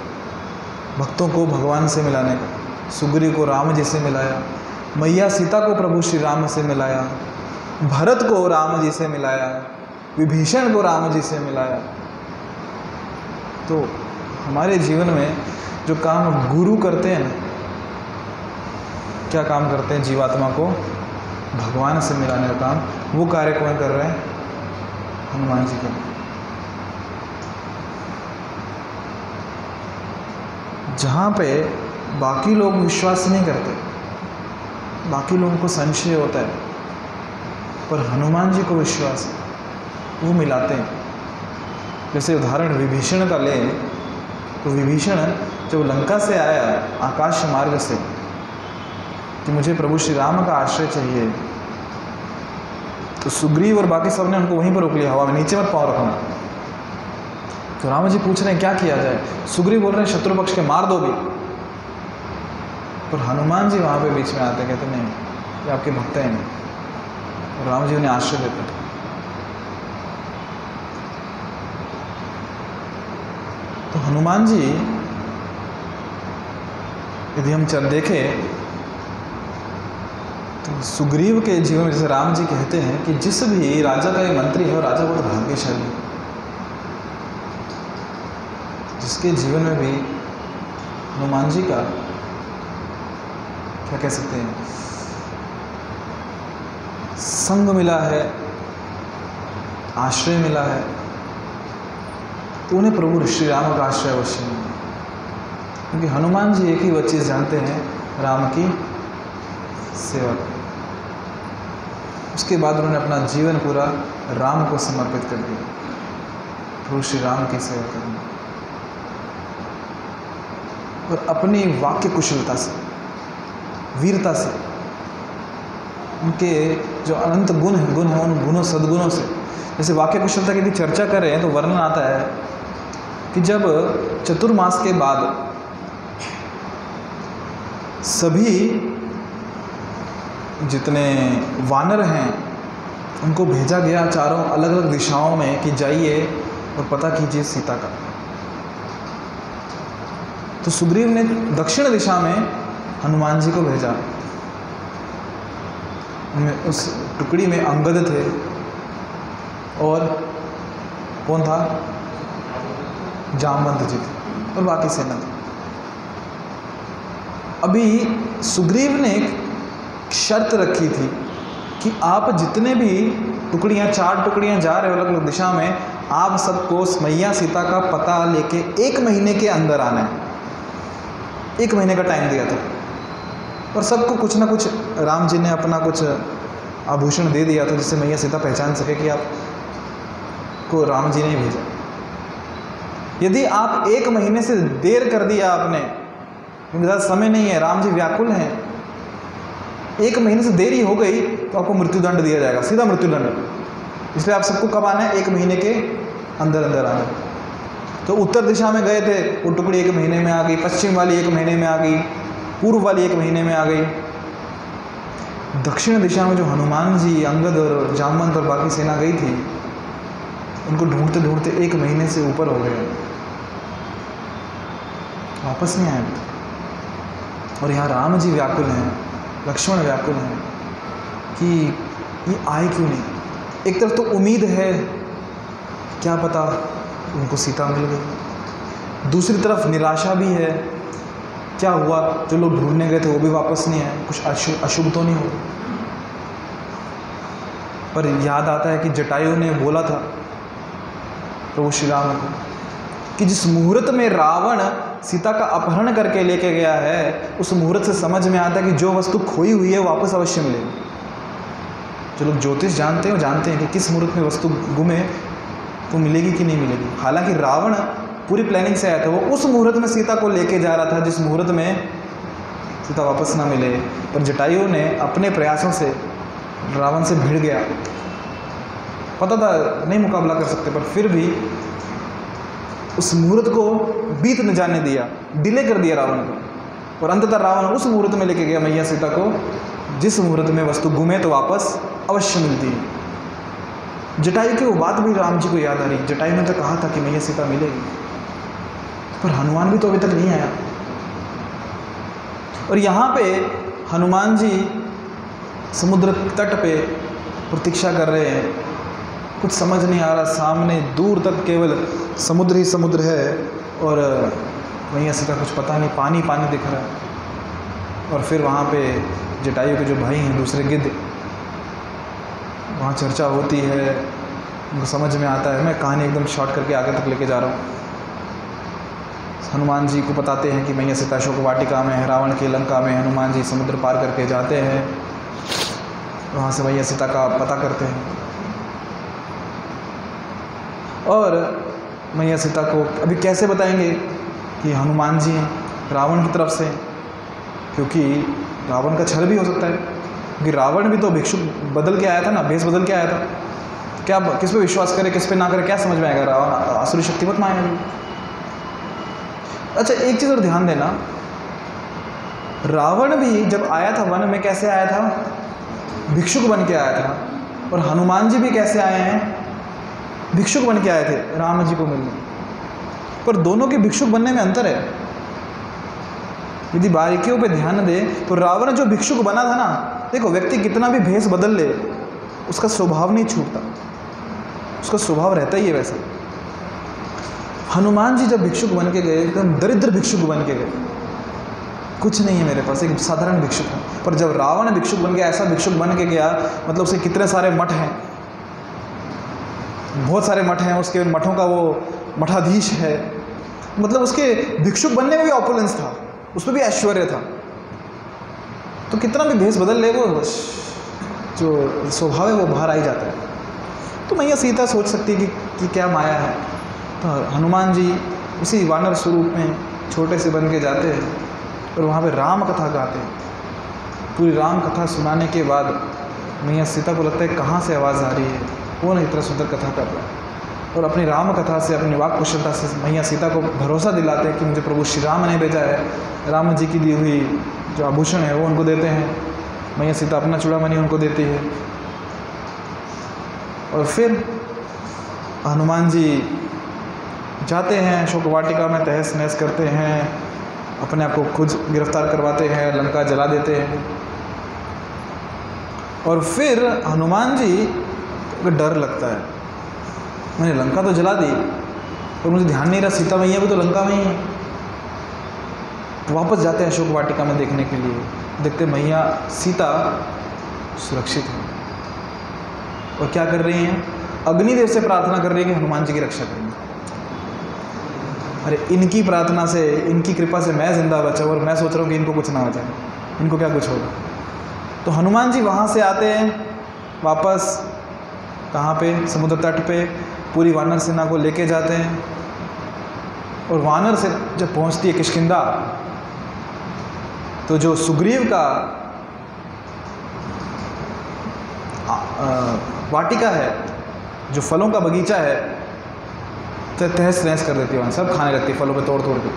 भक्तों को भगवान से मिलाने का। सुग्रीव को राम जी से मिलाया, मैया सीता को प्रभु श्री राम से मिलाया, भरत को राम जी से मिलाया, विभीषण को राम जी से मिलाया। तो हमारे जीवन में जो काम गुरु करते हैं ना, क्या काम करते हैं, जीवात्मा को भगवान से मिलाने का काम, वो कार्य कौन कर रहे हैं, हनुमान जी कर रहे हैं। जहाँ पे बाकी लोग विश्वास नहीं करते, बाकी लोगों को संशय होता है, पर हनुमान जी को विश्वास है, वो मिलाते हैं। जैसे उदाहरण विभीषण का लें, तो विभीषण जब लंका से आया आकाश मार्ग से कि मुझे प्रभु श्री राम का आश्रय चाहिए, तो सुग्रीव और बाकी सब ने उनको वहीं पर रोक लिया, हवा में नीचे मत पाँव रखना। तो राम जी पूछ रहे हैं क्या किया जाए, सुग्रीव बोल रहे हैं शत्रु पक्ष के मार दो भी, पर हनुमान जी वहाँ पे बीच में आते, कहते नहीं, ये आपके भक्त हैं नहीं, और राम जी उन्हें आश्रय देते थे। तो हनुमान जी यदि हम देखें तो सुग्रीव के जीवन में, जैसे राम जी कहते हैं कि जिस भी राजा का ये मंत्री है वो राजा बहुत भाग्यशाली है, जिसके जीवन में भी हनुमान जी का क्या कह सकते हैं संग मिला है, आश्रय मिला है, तो उन्हें प्रभु श्री राम का आश्रय अवश्य मिला, क्योंकि हनुमान जी एक ही वो चीज़ जानते हैं, राम की सेवा। उसके बाद उन्होंने अपना जीवन पूरा राम को समर्पित कर दिया, प्रभु श्री राम की सेवा करनी, और अपनी वाक्य कुशलता से, वीरता से, उनके जो अनंत गुण हैं उन गुणों सद्गुणों से, जैसे वाक्य कुशलता की यदि चर्चा करें तो वर्णन आता है कि जब चतुर्मास के बाद सभी जितने वानर हैं उनको भेजा गया चारों अलग अलग दिशाओं में कि जाइए और पता कीजिए सीता का। तो सुग्रीव ने दक्षिण दिशा में हनुमान जी को भेजा, उस टुकड़ी में अंगद थे और कौन था, जामवंत जी थे और बाकी सेना थी। अभी सुग्रीव ने एक शर्त रखी थी कि आप जितने भी टुकड़ियाँ, 4 टुकड़ियाँ जा रहे हो अलग अलग दिशा में, आप सबको मैया सीता का पता लेके 1 महीने के अंदर आना है। 1 महीने का टाइम दिया था, और सबको कुछ ना कुछ राम जी ने अपना कुछ आभूषण दे दिया था जिससे मैया सीता पहचान सके कि आपको राम जी ने भेजा। यदि आप 1 महीने से देर कर दिया आपने, क्योंकि ज़्यादा समय नहीं है, राम जी व्याकुल हैं, 1 महीने से देरी हो गई तो आपको मृत्युदंड दिया जाएगा, सीधा मृत्युदंड। इसलिए आप सबको कब आना है, 1 महीने के अंदर अंदर आना है। तो उत्तर दिशा में गए थे, वो टुकड़ी 1 महीने में आ गई, पश्चिम वाली 1 महीने में आ गई, पूर्व वाली 1 महीने में आ गई। दक्षिण दिशा में जो हनुमान जी, अंगद और जामवंत और बाकी सेना गई थी, उनको ढूंढते ढूंढते 1 महीने से ऊपर हो गए, वापस नहीं आए। और यहाँ राम जी व्याकुल हैं, लक्ष्मण व्याकुल हैं कि ये आए क्यों नहीं। एक तरफ तो उम्मीद है, क्या पता उनको सीता मिल गई, दूसरी तरफ निराशा भी है, क्या हुआ, जो लोग ढूंढने गए थे वो भी वापस नहीं आए, कुछ अशुभ तो नहीं हो। पर याद आता है कि जटायु ने बोला था प्रभु श्री राम को कि जिस मुहूर्त में रावण सीता का अपहरण करके लेके गया है, उस मुहूर्त से समझ में आता है कि जो वस्तु खोई हुई है वापस अवश्य मिलेगी। जो लोग ज्योतिष जानते हैं वो जानते हैं कि किस मुहूर्त में वस्तु गुमे तो मिलेगी कि नहीं मिलेगी। हालांकि रावण पूरी प्लानिंग से आया था, वो उस मुहूर्त में सीता को लेके जा रहा था जिस मुहूर्त में सीता वापस ना मिले, पर जटायु ने अपने प्रयासों से रावण से भिड़ गया। पता था नहीं मुकाबला कर सकते, पर फिर भी उस मुहूर्त को बीत न जाने दिया, डिले कर दिया रावण को, और अंततः रावण उस मुहूर्त में लेके गया मैया सीता को जिस मुहूर्त में वस्तु गुमे तो वापस अवश्य मिलती है। जटायु की वो बात भी राम जी को याद आ रही। जटायु ने तो कहा था कि मैया सीता मिलेगी, पर हनुमान भी तो अभी तक नहीं आया। और यहाँ पे हनुमान जी समुद्र तट पे प्रतीक्षा कर रहे हैं, कुछ समझ नहीं आ रहा, सामने दूर तक केवल समुद्र ही समुद्र है और मैया सीता कुछ पता नहीं, पानी पानी दिख रहा है। और फिर वहाँ पे जटायु के जो भाई हैं दूसरे गिद्ध, वहाँ चर्चा होती है, उनको समझ में आता है। मैं कहानी एकदम शॉर्ट करके आगे तक लेके जा रहा हूँ। हनुमान जी को बताते हैं कि मैया सीता अशोक वाटिका में है, रावण की लंका में। हनुमान जी समुद्र पार करके जाते हैं, वहाँ से मैया सीता का पता करते हैं और मैया सीता को अभी कैसे बताएंगे कि हनुमान जी हैं रावण की तरफ से, क्योंकि रावण का छल भी हो सकता है, क्योंकि रावण भी तो भिक्षु बदल के आया था ना, भेष बदल के आया था। क्या किस पे विश्वास करे, किस पे ना करे, क्या समझ में आएगा? रावण आसुरी शक्तिवत माया है। अच्छा, एक चीज़ और ध्यान देना, रावण भी जब आया था वन में कैसे आया था? भिक्षुक बन के आया था। और हनुमान जी भी कैसे आए हैं? भिक्षुक बन के आए थे राम जी को मिलने। पर दोनों के भिक्षुक बनने में अंतर है। यदि बारीकियों पे ध्यान दे तो रावण जो भिक्षुक बना था ना, देखो व्यक्ति कितना भी भेष बदल ले उसका स्वभाव नहीं छूटता, उसका स्वभाव रहता ही है वैसा। हनुमान जी जब भिक्षुक बन के गए, एकदम दरिद्र भिक्षुक बन के गए, कुछ नहीं है मेरे पास, एक साधारण भिक्षुक है। पर जब रावण भिक्षुक बन गया, ऐसा भिक्षुक बन के गया, मतलब उसे कितने सारे मठ हैं, बहुत सारे मठ हैं, उसके मठों का वो मठाधीश है, मतलब उसके भिक्षुक बनने में भी ऑपुलेंस था, उसमें भी ऐश्वर्य था। तो कितना भी भेष बदल ले, वो जो स्वभाव है वो बाहर आ ही जाता है। तो मैया सीता सोच सकती है कि क्या माया है। तो हनुमान जी उसी वानर स्वरूप में छोटे से बन के जाते हैं और वहाँ पे राम कथा गाते हैं। पूरी राम कथा सुनाने के बाद मैया सीता को लगता है कहाँ से आवाज़ आ रही है, कौन इतना सुंदर कथा कर रहा है। और अपनी राम कथा से, अपनी वाक कुशलता से मैया सीता को भरोसा दिलाते हैं कि मुझे प्रभु श्री राम ने भेजा है। राम जी की दी हुई जो आभूषण है वो उनको देते हैं, मैया सीता अपना चूड़ामणि उनको देती है। और फिर हनुमान जी जाते हैं अशोक वाटिका में, तहस नहस करते हैं, अपने आप को खुद गिरफ्तार करवाते हैं, लंका जला देते हैं। और फिर हनुमान जी को डर लगता है, मैंने लंका तो जला दी और मुझे ध्यान नहीं रहा सीता मैया भी तो लंका में ही है। तो वापस जाते हैं अशोक वाटिका में देखने के लिए, देखते मैया सीता सुरक्षित है और क्या कर रही हैं? अग्निदेव से प्रार्थना कर रही है कि हनुमान जी की रक्षा करेंगे। अरे इनकी प्रार्थना से, इनकी कृपा से मैं जिंदा बचा और मैं सोच रहा हूँ कि इनको कुछ ना हो जाए, इनको क्या कुछ होगा। तो हनुमान जी वहाँ से आते हैं वापस, कहाँ पे? समुद्र तट पे। पूरी वानर सेना को लेके जाते हैं और वानर से जब पहुँचती है किष्किंधा, तो जो सुग्रीव का वाटिका है, जो फलों का बगीचा है, तो तहस नहस कर देती है, वहाँ सब खाने लगती है फलों पे तोड़ तोड़ के।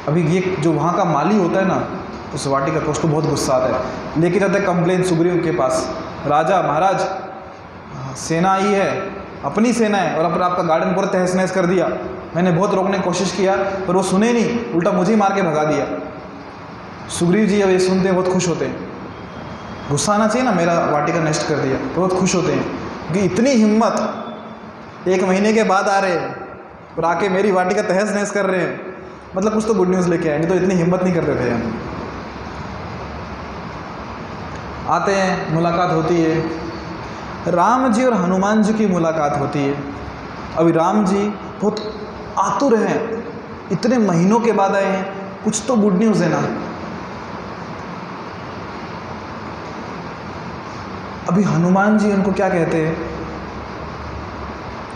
अभी ये जो वहाँ का माली होता है ना उस वाटिका का, उसको बहुत गुस्सा आता है, लेके जाता है कंप्लेन सुग्रीव के पास, राजा महाराज सेना आई है, अपनी सेना है और अपना आपका गार्डन पूरा तहस नहस कर दिया। मैंने बहुत रोकने की कोशिश किया पर वो सुने नहीं, उल्टा मुझे ही मार के भगा दिया। सुग्रीव जी अब ये सुनते हैं बहुत खुश होते हैं, गुस्सा आना चाहिए ना, मेरा वाटिका नष्ट कर दिया, बहुत खुश होते हैं कि इतनी हिम्मत, 1 महीने के बाद आ रहे हैं और आके मेरी वाटिका तहस नहस कर रहे हैं, मतलब कुछ तो गुड न्यूज़ लेके आए, नहीं तो इतनी हिम्मत नहीं करते थे हम। आते हैं, मुलाकात होती है, राम जी और हनुमान जी की मुलाकात होती है। अभी राम जी बहुत आतुर हैं, इतने महीनों के बाद आए हैं, कुछ तो गुड न्यूज़ है ना। अभी हनुमान जी उनको क्या कहते हैं?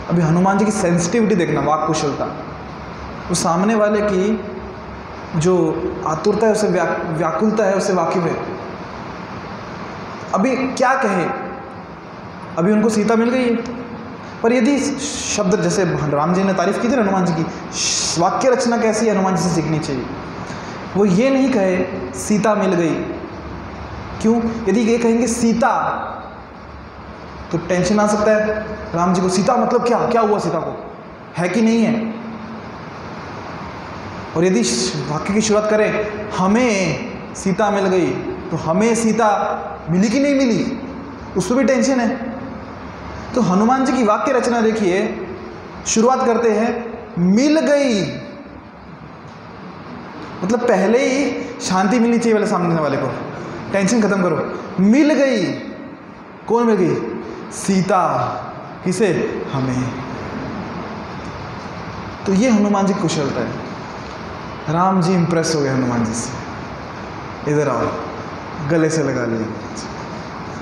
अभी हनुमान जी की सेंसिटिविटी देखना, वाक कुशलता, वो सामने वाले की जो आतुरता है, उसे व्याकुलता है, उसे वाकिफ है। अभी क्या कहे? अभी उनको सीता मिल गई है, पर यदि शब्द, जैसे राम जी ने तारीफ की थी हनुमान जी की, वाक्य रचना कैसी है हनुमान जी से सीखनी चाहिए। वो ये नहीं कहे सीता मिल गई, क्यों? यदि ये कहेंगे सीता तो टेंशन आ सकता है राम जी को, सीता मतलब क्या, क्या हुआ सीता को, है कि नहीं है। और यदि वाक्य की शुरुआत करें हमें सीता मिल गई, तो हमें सीता मिली कि नहीं मिली, उस पर भी टेंशन है। तो हनुमान जी की वाक्य रचना देखिए, शुरुआत करते हैं मिल गई, मतलब पहले ही शांति मिलनी चाहिए वाले सामने वाले को, टेंशन खत्म करो। मिल गई, कौन मिल गई? सीता। किसे? हमें। तो ये हनुमान जी की कुशलता है। राम जी इंप्रेस हो गए हनुमान जी से, इधर आओ, गले से लगा लिए,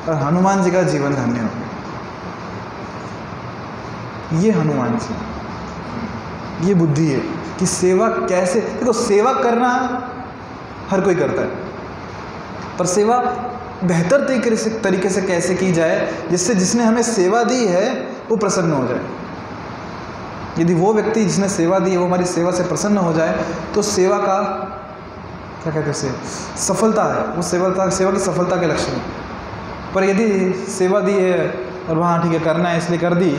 और हनुमान जी का जीवन धन्य हो गया। ये हनुमान जी, ये बुद्धि है कि सेवा कैसे। देखो, सेवा करना हर कोई करता है, पर सेवा बेहतर तरीके से कैसे की जाए जिससे जिसने हमें सेवा दी है वो प्रसन्न हो जाए। यदि वो व्यक्ति जिसने सेवा दी है वो हमारी सेवा से प्रसन्न हो जाए तो सेवा का क्या कहते हैं उसे, सफलता है। वो सेवा की सफलता के लक्षण है। पर यदि सेवा दी है और वहाँ ठीक है करना है इसलिए कर दी,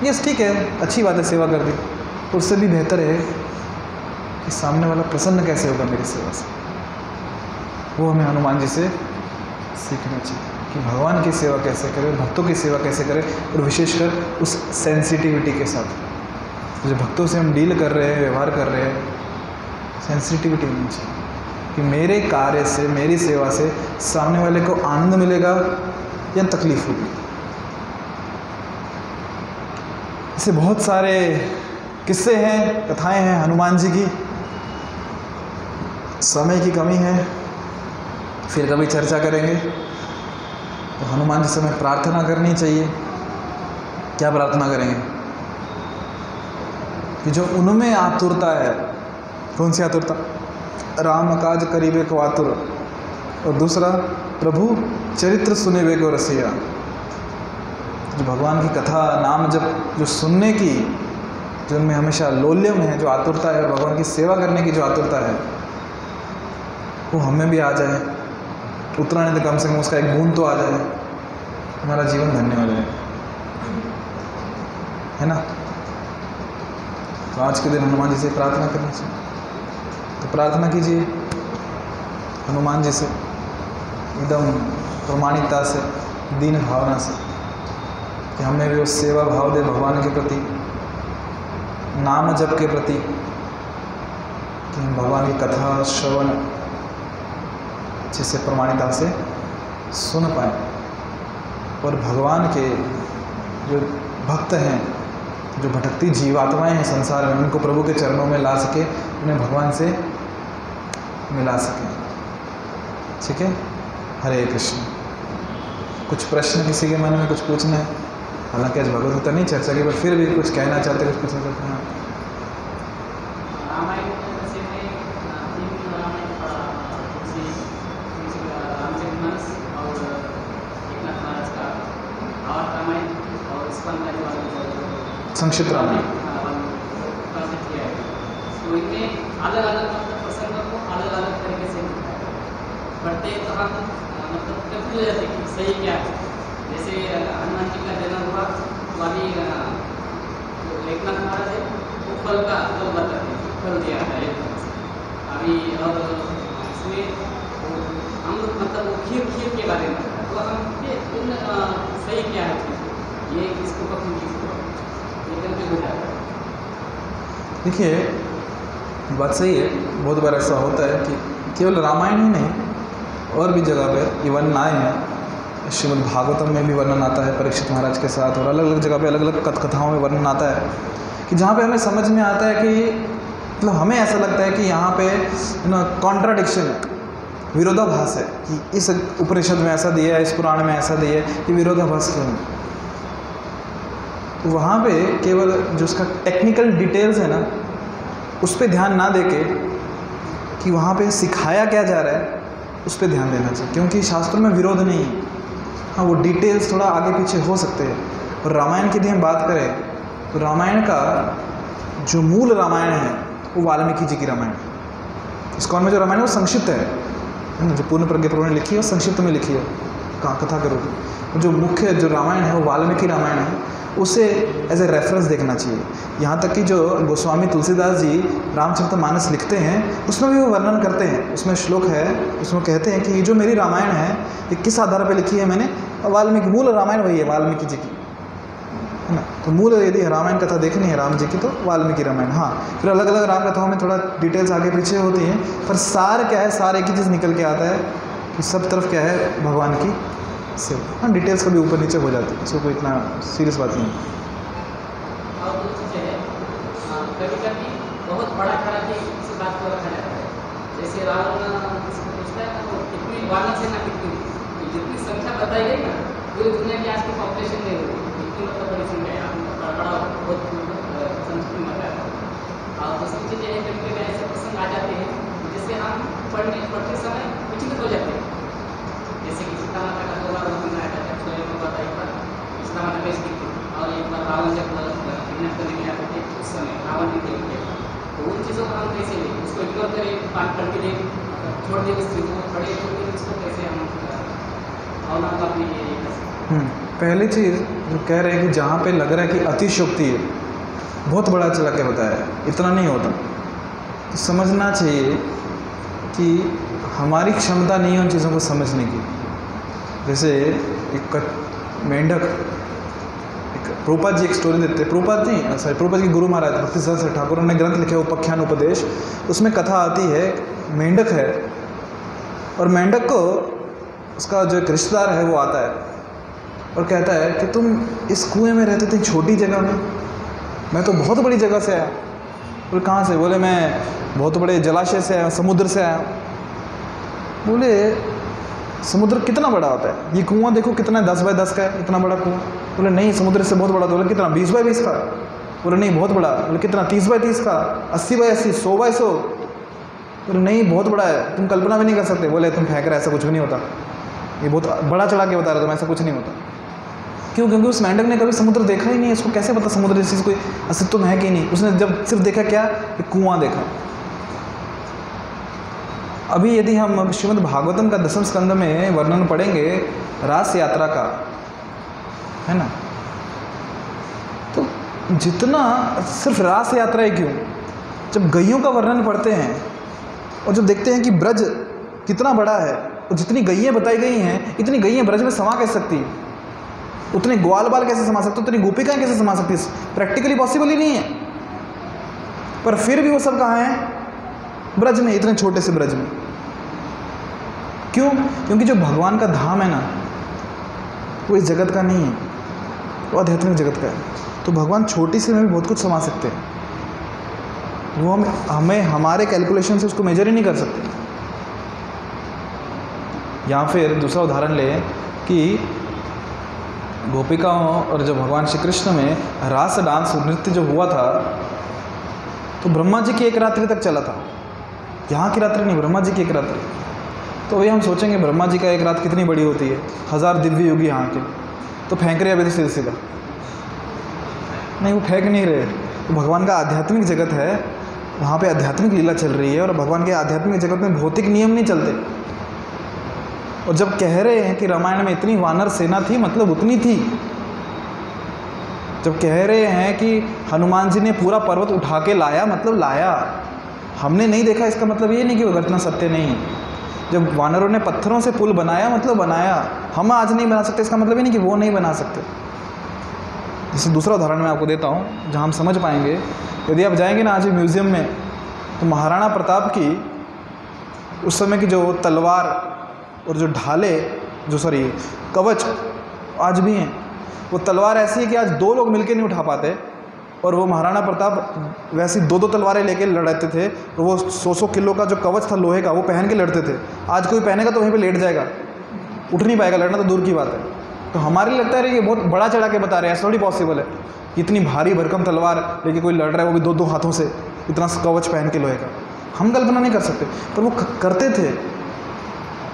यस ठीक है, अच्छी बात है, सेवा कर दी, उससे भी बेहतर है कि सामने वाला प्रसन्न कैसे होगा मेरी सेवा से। वो हमें हनुमान जी से सीखना चाहिए कि भगवान की सेवा कैसे करें, भक्तों की सेवा कैसे करें, और विशेषकर उस सेंसिटिविटी के साथ। जो भक्तों से हम डील कर रहे हैं, व्यवहार कर रहे हैं, सेंसिटिविटी होनी चाहिए कि मेरे कार्य से, मेरी सेवा से सामने वाले को आनंद मिलेगा या तकलीफ होगी। ऐसे बहुत सारे किस्से हैं, कथाएं हैं हनुमान जी की। समय की कमी है, फिर कभी चर्चा करेंगे। तो हनुमान जी से हमें प्रार्थना करनी चाहिए। क्या प्रार्थना करेंगे? कि जो उनमें आतुरता है, कौन सी आतुरता? राम काज करीबे को आतुर, और दूसरा प्रभु चरित्र सुनेबे को रसिया। जो भगवान की कथा, नाम जब जो सुनने की, जो उनमें हमेशा लोल्यम है, जो आतुरता है, और भगवान की सेवा करने की जो आतुरता है, वो हमें भी आ जाए। उतना नहीं तो कम से कम उसका एक बूंद तो आ जाए, हमारा जीवन धन्य हो जाए, है ना। तो आज के दिन हनुमान जी से प्रार्थना करनी चाहिए। तो प्रार्थना कीजिए हनुमान जी से एकदम प्रमाणिकता से, दीन भावना से, कि हमें भी वो सेवा भाव दे भगवान के प्रति, नाम जप के प्रति, कि हम भगवान की कथा श्रवण अच्छे से प्रमाणिकता से सुन पाए, और भगवान के जो भक्त हैं, जो भटकती जीवात्माएं हैं संसार में, उनको प्रभु के चरणों में ला सके, उन्हें भगवान से मिला सके। ठीक है। हरे कृष्ण। कुछ प्रश्न किसी के मन में कुछ पूछना है? हालांकि आज भगवत गीता नहीं चर्चा की, पर फिर भी कुछ कहना चाहते, कुछ पूछना चाहते हैं? संक्षिप्त रामायण तो इनमें अलग अलग प्रसंग को अलग अलग तरीके से पढ़ते तो हम मतलब कंफ्यूज हो जाते कि सही क्या है। जैसे हनुमान जी का जन्म हुआ तो अभी एकनाथ महाराज है वो फल का तो बताते फल दिया था एक अभी, और इसमें हम मतलब वो खीर के बारे में तो हम सही क्या है, ये किसको पसंद किसको देखिए, बात सही है। बहुत बार ऐसा होता है कि केवल रामायण ही नहीं, और भी जगह पे ये वर्णन आए हैं। श्रीमद् भागवतम में भी वर्णन आता है परीक्षित महाराज के साथ, और अलग अलग जगह पे अलग अलग कथाओं में वर्णन आता है कि जहाँ पे हमें समझ में आता है कि मतलब हमें ऐसा लगता है कि यहाँ पे कॉन्ट्राडिक्शन है, विरोधाभास है, कि इस उपनिषद में ऐसा दिया है, इस पुराण में ऐसा दिया है, कि विरोधाभास क्यों है। तो वहाँ पे केवल जो उसका टेक्निकल डिटेल्स है ना, उस पर ध्यान ना देके कि वहाँ पे सिखाया क्या जा रहा है, उस पर ध्यान देना चाहिए। क्योंकि शास्त्रों में विरोध नहीं है, हाँ वो डिटेल्स थोड़ा आगे पीछे हो सकते हैं। और रामायण की यदि हम बात करें तो रामायण का जो मूल रामायण है वो वाल्मीकि जी की रामायण है। इस्कॉन में जो रामायण है वो संक्षिप्त है, जो पूर्ण प्रज्ञ प्रभु ने लिखी है वो संक्षिप्त में लिखी है, कहाँ कथा के रूप में। जो मुख्य जो रामायण है वो वाल्मीकि रामायण है, उसे एज ए रेफरेंस देखना चाहिए। यहाँ तक कि जो गोस्वामी तुलसीदास जी रामचरितमानस लिखते हैं उसमें भी वो वर्णन करते हैं। उसमें श्लोक है, उसमें कहते हैं कि ये जो मेरी रामायण है ये किस आधार पर लिखी है मैंने, वाल्मीकि, मूल रामायण वही है वाल्मीकि जी की। है ना। तो मूल यदि रामायण कथा देखनी है राम जी की तो वाल्मीकि रामायण। हाँ, फिर अलग अलग राम कथाओं में थोड़ा डिटेल्स आगे पीछे होती हैं, पर सार क्या है, सार एक ही चीज़ निकल के आता है कि सब तरफ क्या है, भगवान की सेवा। हाँ, डिटेल्स कभी ऊपर नीचे हो जाती है, इसको कोई इतना सीरियस बात नहीं है। और दो चीज़ें हैं, कभी कभी बहुत बड़ा करा के किसी बात को रखा जाता है। जैसे रावण किसी को पूछता है ना, वो कितनी वानर सेना कितनी, तो जितनी संख्या बताई गई ना, पूरी दुनिया की आज की पॉपुलेशन नहीं होगी, इतनी मतलब बड़ी संख्या है, बड़ा बहुत संस्कृति में आता है। और दूसरी चीज़ ये है, कभी कभी ऐसे प्रसंग आ जाते हैं जिससे हम पढ़ते समय विचलित हो जाते हैं। जैसे कि सीता माता का 2 बार वर्णन आया था, स्वयं में बताई पर सीता माता कैसे दिखती, और एक बार रावण जब किडनैप करने के आते थे उस समय रावण भी देख गया। तो उन चीज़ों को हम कैसे लें, उसको इग्नोर करें, पाठ पढ़ के दें, छोड़ दें उस चीज़ को, पढ़े छोड़ दें उसको, कैसे हम भावना को अपनी ये कर सकते हैं। पहली चीज़ जो कह रहे हैं कि जहाँ पे लग रहा है कि अतिशयोक्ति है, बहुत बड़ा चला के बताया है, इतना नहीं होता, तो समझना चाहिए कि हमारी क्षमता नहीं है उन चीज़ों को समझने की। जैसे एक मेंढक, एक प्रभुपाद जी एक स्टोरी देते हैं, प्रभुपाद जी गुरु महाराज भक्ति सहस्त्र ठाकुर ने ग्रंथ लिखे उपाख्यान उपदेश, उसमें कथा आती है, मेंढक है और मेंढक को उसका जो एक रिश्तेदार है वो आता है और कहता है कि तुम इस कुएं में रहते थे छोटी जगह में, मैं तो बहुत बड़ी जगह से आया। बोले कहाँ से? बोले मैं बहुत बड़े जलाशय से आया, समुद्र से आया। बोले समुद्र कितना बड़ा होता है? ये कुआं देखो कितना 10 बाय 10 का है, इतना बड़ा कुआं। बोले नहीं, समुद्र से बहुत बड़ा। तो बोले कितना? 20 बाय 20 का। बोले नहीं, बहुत बड़ा। बोले कितना? 30 बाय 30 का, 80 बाय 80, 100 बाय 100। बोले नहीं, बहुत बड़ा है, तुम कल्पना भी नहीं कर सकते। बोले तुम फेंक रहे, ऐसा कुछ भी नहीं होता, ये बहुत बड़ा चढ़ा के बता रहे तुम, ऐसा कुछ नहीं होता। क्यों? क्योंकि उस मेंढक ने कभी समुद्र देखा ही नहीं है, उसको कैसे पता समुद्र जैसी कोई अस्तित्व है कि नहीं। उसने जब सिर्फ देखा क्या, एक कुआं देखा। अभी यदि हम श्रीमद् भागवतम का 10वें स्कंद में वर्णन पढ़ेंगे रास यात्रा का, है ना, तो जितना सिर्फ रास यात्रा ही क्यों, जब गैयों का वर्णन पढ़ते हैं और जब देखते हैं कि ब्रज कितना बड़ा है और जितनी गैयें बताई गई हैं, इतनी गैयें ब्रज में समा कैसे सकती हैं, उतने ग्वाल बाल कैसे समा सकते, उतनी गोपिकाएं कैसे समा सकती है? प्रैक्टिकली पॉसिबल ही नहीं है। पर फिर भी वो सब कहाँ हैं? ब्रज में, इतने छोटे से ब्रज में। क्यों? क्योंकि जो भगवान का धाम है ना, वो इस जगत का नहीं है, वो आध्यात्मिक जगत का है। तो भगवान छोटी सी में भी बहुत कुछ समा सकते हैं। वो हमें हमारे कैलकुलेशन से उसको मेजर ही नहीं कर सकते। या फिर दूसरा उदाहरण लें कि गोपिकाओं और जो भगवान श्री कृष्ण में रास डांस नृत्य जो हुआ था, तो ब्रह्मा जी की एक रात्रि तक चला था। यहाँ की रात्रि नहीं, ब्रह्मा जी की एक रात्रि। तो वही हम सोचेंगे ब्रह्मा जी का एक रात कितनी बड़ी होती है, 1000 दिव्य युगी यहाँ के, तो फेंक रहे अभी तो सीधा सीधा नहीं, वो फेंक नहीं रहे। तो भगवान का आध्यात्मिक जगत है, वहाँ पे आध्यात्मिक लीला चल रही है, और भगवान के आध्यात्मिक जगत में भौतिक नियम नहीं चलते। और जब कह रहे हैं कि रामायण में इतनी वानर सेना थी, मतलब उतनी थी। जब कह रहे हैं कि हनुमान जी ने पूरा पर्वत उठा के लाया, मतलब लाया, हमने नहीं देखा, इसका मतलब ये नहीं कि वो घटना सत्य नहीं है। जब वानरों ने पत्थरों से पुल बनाया, मतलब बनाया, हम आज नहीं बना सकते, इसका मतलब ये नहीं कि वो नहीं बना सकते। जैसे दूसरा उदाहरण मैं आपको देता हूँ जहाँ हम समझ पाएंगे। यदि आप जाएंगे ना आज म्यूज़ियम में, तो महाराणा प्रताप की उस समय की जो तलवार और जो ढाले, जो सॉरी कवच आज भी हैं, वो तलवार ऐसी है कि आज 2 लोग मिलकर नहीं उठा पाते। और वो महाराणा प्रताप वैसी 2-2 तलवारें लेके लड़ते थे। तो वो 100-100 किलो का जो कवच था लोहे का, वो पहन के लड़ते थे। आज कोई पहनेगा तो वहीं पे लेट जाएगा, उठ नहीं पाएगा, लड़ना तो दूर की बात है। तो हमारे लिए लगता है ये बहुत बड़ा चढ़ा के बता रहे हैं, ऐसा थोड़ी पॉसिबल है। इतनी भारी भरकम तलवार लेके कोई लड़ रहा है, वो भी 2-2 हाथों से, इतना कवच पहन के लोहे का, हम कल्पना नहीं कर सकते, पर वो करते थे।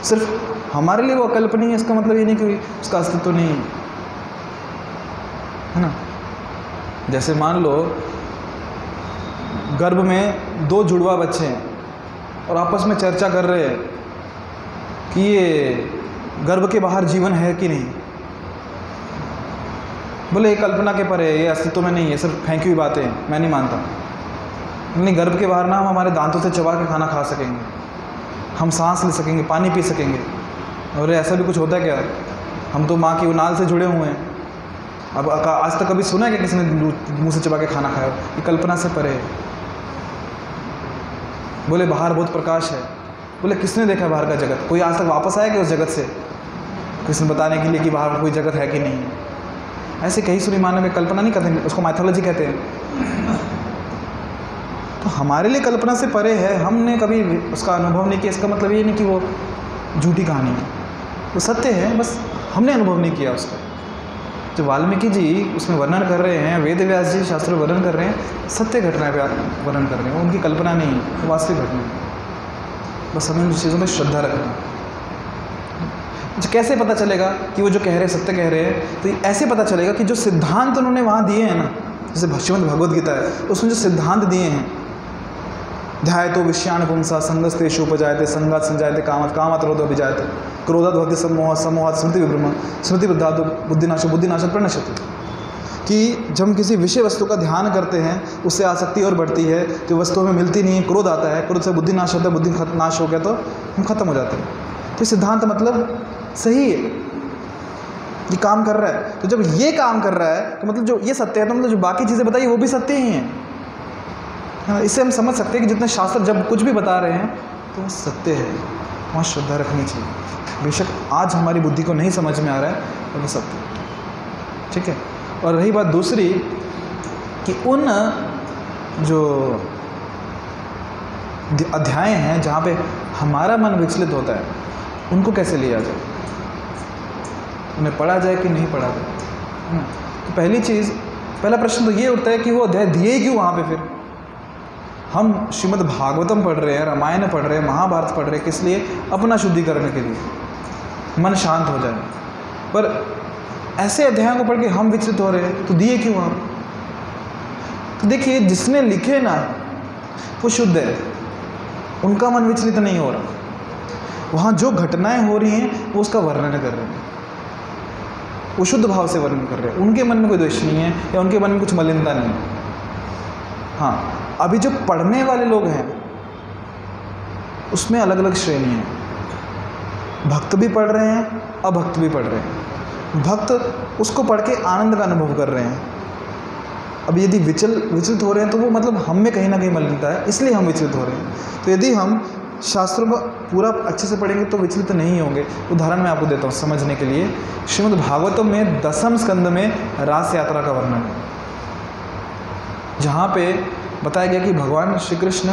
सिर्फ हमारे लिए वो अकल्पनीय है, इसका मतलब ये नहीं कि उसका अस्तित्व नहीं है ना। जैसे मान लो गर्भ में 2 जुड़वा बच्चे हैं और आपस में चर्चा कर रहे हैं कि ये गर्भ के बाहर जीवन है कि नहीं। बोले ये कल्पना के परे है, ये अस्तित्व में नहीं है, सिर्फ फेंकी हुई बातें हैं, मैं नहीं मानता। नहीं, गर्भ के बाहर ना हम हमारे दांतों से चबा के खाना खा सकेंगे, हम सांस ले सकेंगे, पानी पी सकेंगे। और ऐसा भी कुछ होता है क्या? हम तो माँ की नाल से जुड़े हुए हैं, अब आज तक कभी सुना है कि किसी ने मुंह से चबा के खाना खाया? ये कल्पना से परे है। बोले बाहर बहुत प्रकाश है, बोले किसने देखा बाहर का जगत? कोई आज तक वापस आया कि उस जगत से किसने बताने के लिए कि बाहर कोई जगत है कि नहीं है? ऐसे कई सूर्य मानव में कल्पना नहीं करते, उसको माइथोलॉजी कहते हैं। तो हमारे लिए कल्पना से परे है, हमने कभी उसका अनुभव नहीं किया। इसका मतलब ये नहीं कि वो झूठी कहानी है, वो सत्य है, बस हमने अनुभव नहीं किया उसका। जो वाल्मीकि जी उसमें वर्णन कर रहे हैं, वेद व्यास जी शास्त्र वर्णन कर रहे हैं, सत्य घटनाएं वर्णन कर रहे हैं, उनकी कल्पना नहीं है, वो वास्तविक घटना है। बस हमें उन चीज़ों में श्रद्धा रखना। जो कैसे पता चलेगा कि वो जो कह रहे हैं सत्य कह रहे हैं? तो ऐसे पता चलेगा कि जो सिद्धांत उन्होंने वहाँ दिए हैं ना, जैसे श्रीमद् भगवद गीता है, उसमें जो सिद्धांत दिए हैं, ध्यायतो विषयान पुंसा संगस्तेषु उपजायते संगात संजायते कामत कामत क्रोधो विजायते क्रोधात् भवति सम्मोहः सम्मोहात् स्मृति विभ्रमः स्मृति वृद्धात् बुद्धिनाशो बुद्धिनाशात् प्रणश्यति। कि जब हम किसी विषय वस्तु का ध्यान करते हैं, उससे आसक्ति और बढ़ती है, तो वस्तु हमें मिलती नहीं है, क्रोध आता है, क्रोध से बुद्धि नाश होता है, बुद्धि नाश हो गया तो हम खत्म हो जाते हैं। तो सिद्धांत मतलब सही है, ये काम कर रहा है। तो जब ये काम कर रहा है तो मतलब जो ये सत्य है, तो मतलब जो बाकी चीज़ें बताई वो भी सत्य ही हैं। इससे हम समझ सकते हैं कि जितने शास्त्र जब कुछ भी बता रहे हैं तो वो सत्य है, वहाँ श्रद्धा रखनी चाहिए। बेशक आज हमारी बुद्धि को नहीं समझ में आ रहा है, तो वो सत्य है। ठीक है। और रही बात दूसरी कि उन जो अध्याय हैं जहाँ पे हमारा मन विचलित होता है, उनको कैसे लिया जाए, उन्हें पढ़ा जाए कि नहीं पढ़ा जाए? तो पहली चीज़, पहला प्रश्न तो ये उठता है कि वो अध्याय दिए क्यों वहाँ पे? फिर हम श्रीमद् भागवतम पढ़ रहे हैं, रामायण पढ़ रहे हैं, महाभारत पढ़ रहे हैं, किस लिए? अपना शुद्धिकरण के लिए, मन शांत हो जाए। पर ऐसे अध्यायों को पढ़ के हम विचलित हो रहे हैं, तो दिए क्यों वहाँ? तो देखिए, जिसने लिखे ना वो शुद्ध है, उनका मन विचलित नहीं हो रहा। वहाँ जो घटनाएं हो रही हैं वो उसका वर्णन कर रहे हैं, वो शुद्ध भाव से वर्णन कर रहे हैं। उनके मन में कोई दोष नहीं है या उनके मन में कुछ मलिनता नहीं है। हाँ, अभी जो पढ़ने वाले लोग हैं उसमें अलग अलग श्रेणी है। भक्त भी पढ़ रहे हैं, अभक्त भी पढ़ रहे हैं। भक्त उसको पढ़ के आनंद का अनुभव कर रहे हैं। अब यदि विचलित हो रहे हैं तो वो मतलब हम में कहीं ना कहीं मलिनता है, इसलिए हम विचलित हो रहे हैं। तो यदि हम शास्त्रों को पूरा अच्छे से पढ़ेंगे तो विचलित नहीं होंगे। उदाहरण मैं आपको देता हूँ समझने के लिए। श्रीमद् भागवतम में 10वें स्कंद में रास यात्रा का वर्णन है, जहाँ पे बताया गया कि भगवान श्री कृष्ण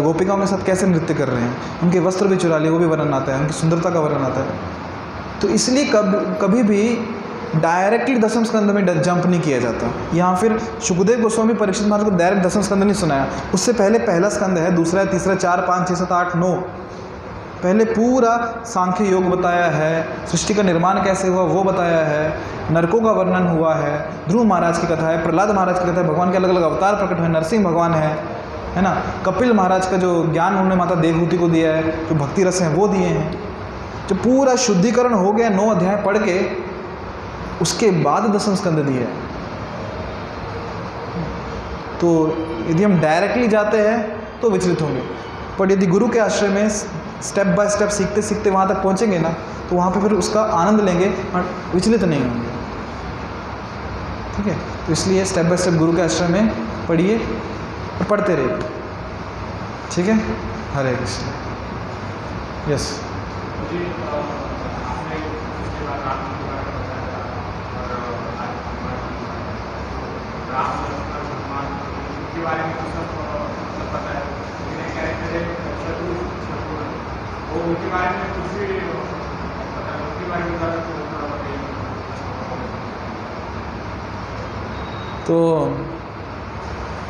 गोपिकाओं के साथ कैसे नृत्य कर रहे हैं, उनके वस्त्र भी चुरा लिए, वो भी वर्णन आता है, उनकी सुंदरता का वर्णन आता है। तो इसलिए कभी भी डायरेक्टली 10वें स्कंद में जंप नहीं किया जाता। यहाँ फिर सुखदेव गोस्वामी परीक्षित महाराज को डायरेक्ट 10वें स्कंद नहीं सुनाया, उससे पहले पहला स्कंद है, दूसरा है, तीसरा, 4, 5, 6, 7, 8, 9। पहले पूरा सांख्य योग बताया है, सृष्टि का निर्माण कैसे हुआ वो बताया है, नरकों का वर्णन हुआ है, ध्रुव महाराज की कथा है, प्रहलाद महाराज की कथा है, भगवान के अलग अलग अवतार प्रकट हुए, नरसिंह भगवान है ना, कपिल महाराज का जो ज्ञान उन्होंने माता देवहूति को दिया है, जो भक्ति रस हैं वो दिए हैं। जो पूरा शुद्धिकरण हो गया 9 अध्याय पढ़ के, उसके बाद 10वें स्कंद दिया है। तो यदि हम डायरेक्टली जाते हैं तो विचलित होंगे, पर यदि गुरु के आश्रय में स्टेप बाय स्टेप सीखते सीखते वहाँ तक पहुँचेंगे ना, तो वहाँ पे फिर उसका आनंद लेंगे और विचलित नहीं होंगे। ठीक है। तो इसलिए स्टेप बाय स्टेप गुरु के आश्रय में पढ़िए और पढ़ते रहिए। ठीक है। हरे कृष्ण। यस। तो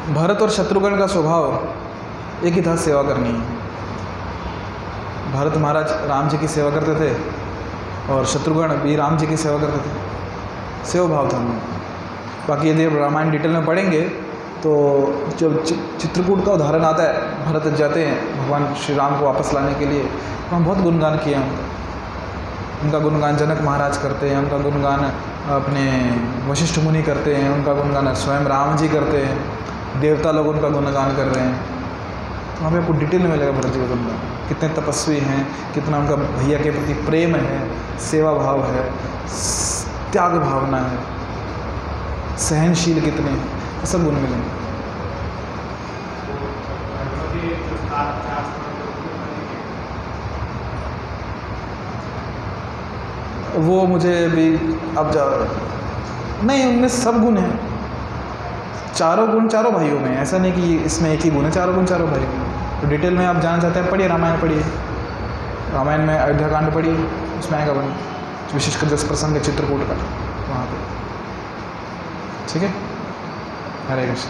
भरत और शत्रुघ्न का स्वभाव एक ही था, सेवा करनी है। भरत महाराज राम जी की सेवा करते थे और शत्रुघ्न भी राम जी की सेवा करते थे, सेवा भाव था उनमें। बाकी यदि रामायण डिटेल में पढ़ेंगे तो जब चित्रकूट का उदाहरण आता है, भरत जाते हैं भगवान श्री राम को वापस लाने के लिए, तो हम बहुत गुणगान किया उनका गुणगान जनक महाराज करते हैं, उनका गुणगान अपने वशिष्ठ मुनि करते हैं, उनका गुणगान स्वयं राम जी करते हैं, देवता लोग उनका गुणगान कर रहे हैं। तो वहाँ पे आपको डिटेल में मिलेगा भरत जी का गुणगान, कितने तपस्वी हैं, कितना उनका भैया के प्रति प्रेम है, सेवा भाव है, त्याग भावना है। सहनशील कितने हैं, ये सब गुण मिलेंगे। वो मुझे भी अब नहीं, उनमें सब गुण हैं, चारों गुण चारों भाइयों में, ऐसा नहीं कि इसमें एक ही गुण है, चारों गुण चारों भाइयों में। तो डिटेल में आप जानना चाहते हैं, पढ़िए रामायण, पढ़िए रामायण में अयोध्या कांड पढ़िए, उसमें आएगा बन विशेषकर 10 प्रसंग चित्रकूट का वहाँ पे। ठीक है, हरे कृष्ण।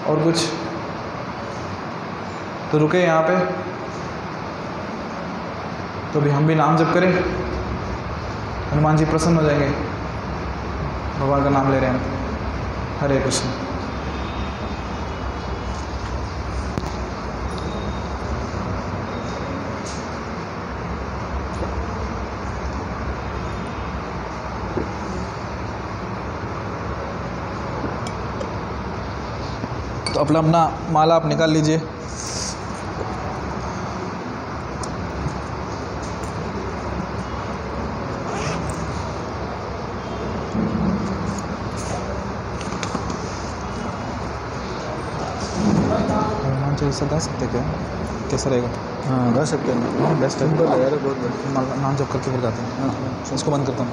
और कुछ तो रुके यहाँ पे, तो अभी हम भी नाम जप करें, हनुमान जी प्रसन्न हो जाएंगे, भगवान का नाम ले रहे हैं। हरे कृष्ण। तो अपना माला आप निकाल लीजिए। हनुमान चालीसा गा सकते क्या, कैसा रहेगा? हाँ गा सकते हैं, बेस्ट है यार, बहुत बढ़िया। नाम जप करके फिर गाते हैं। हाँ, इसको बंद करता हूँ,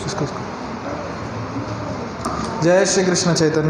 इसको। जय श्री कृष्ण चैतन्य।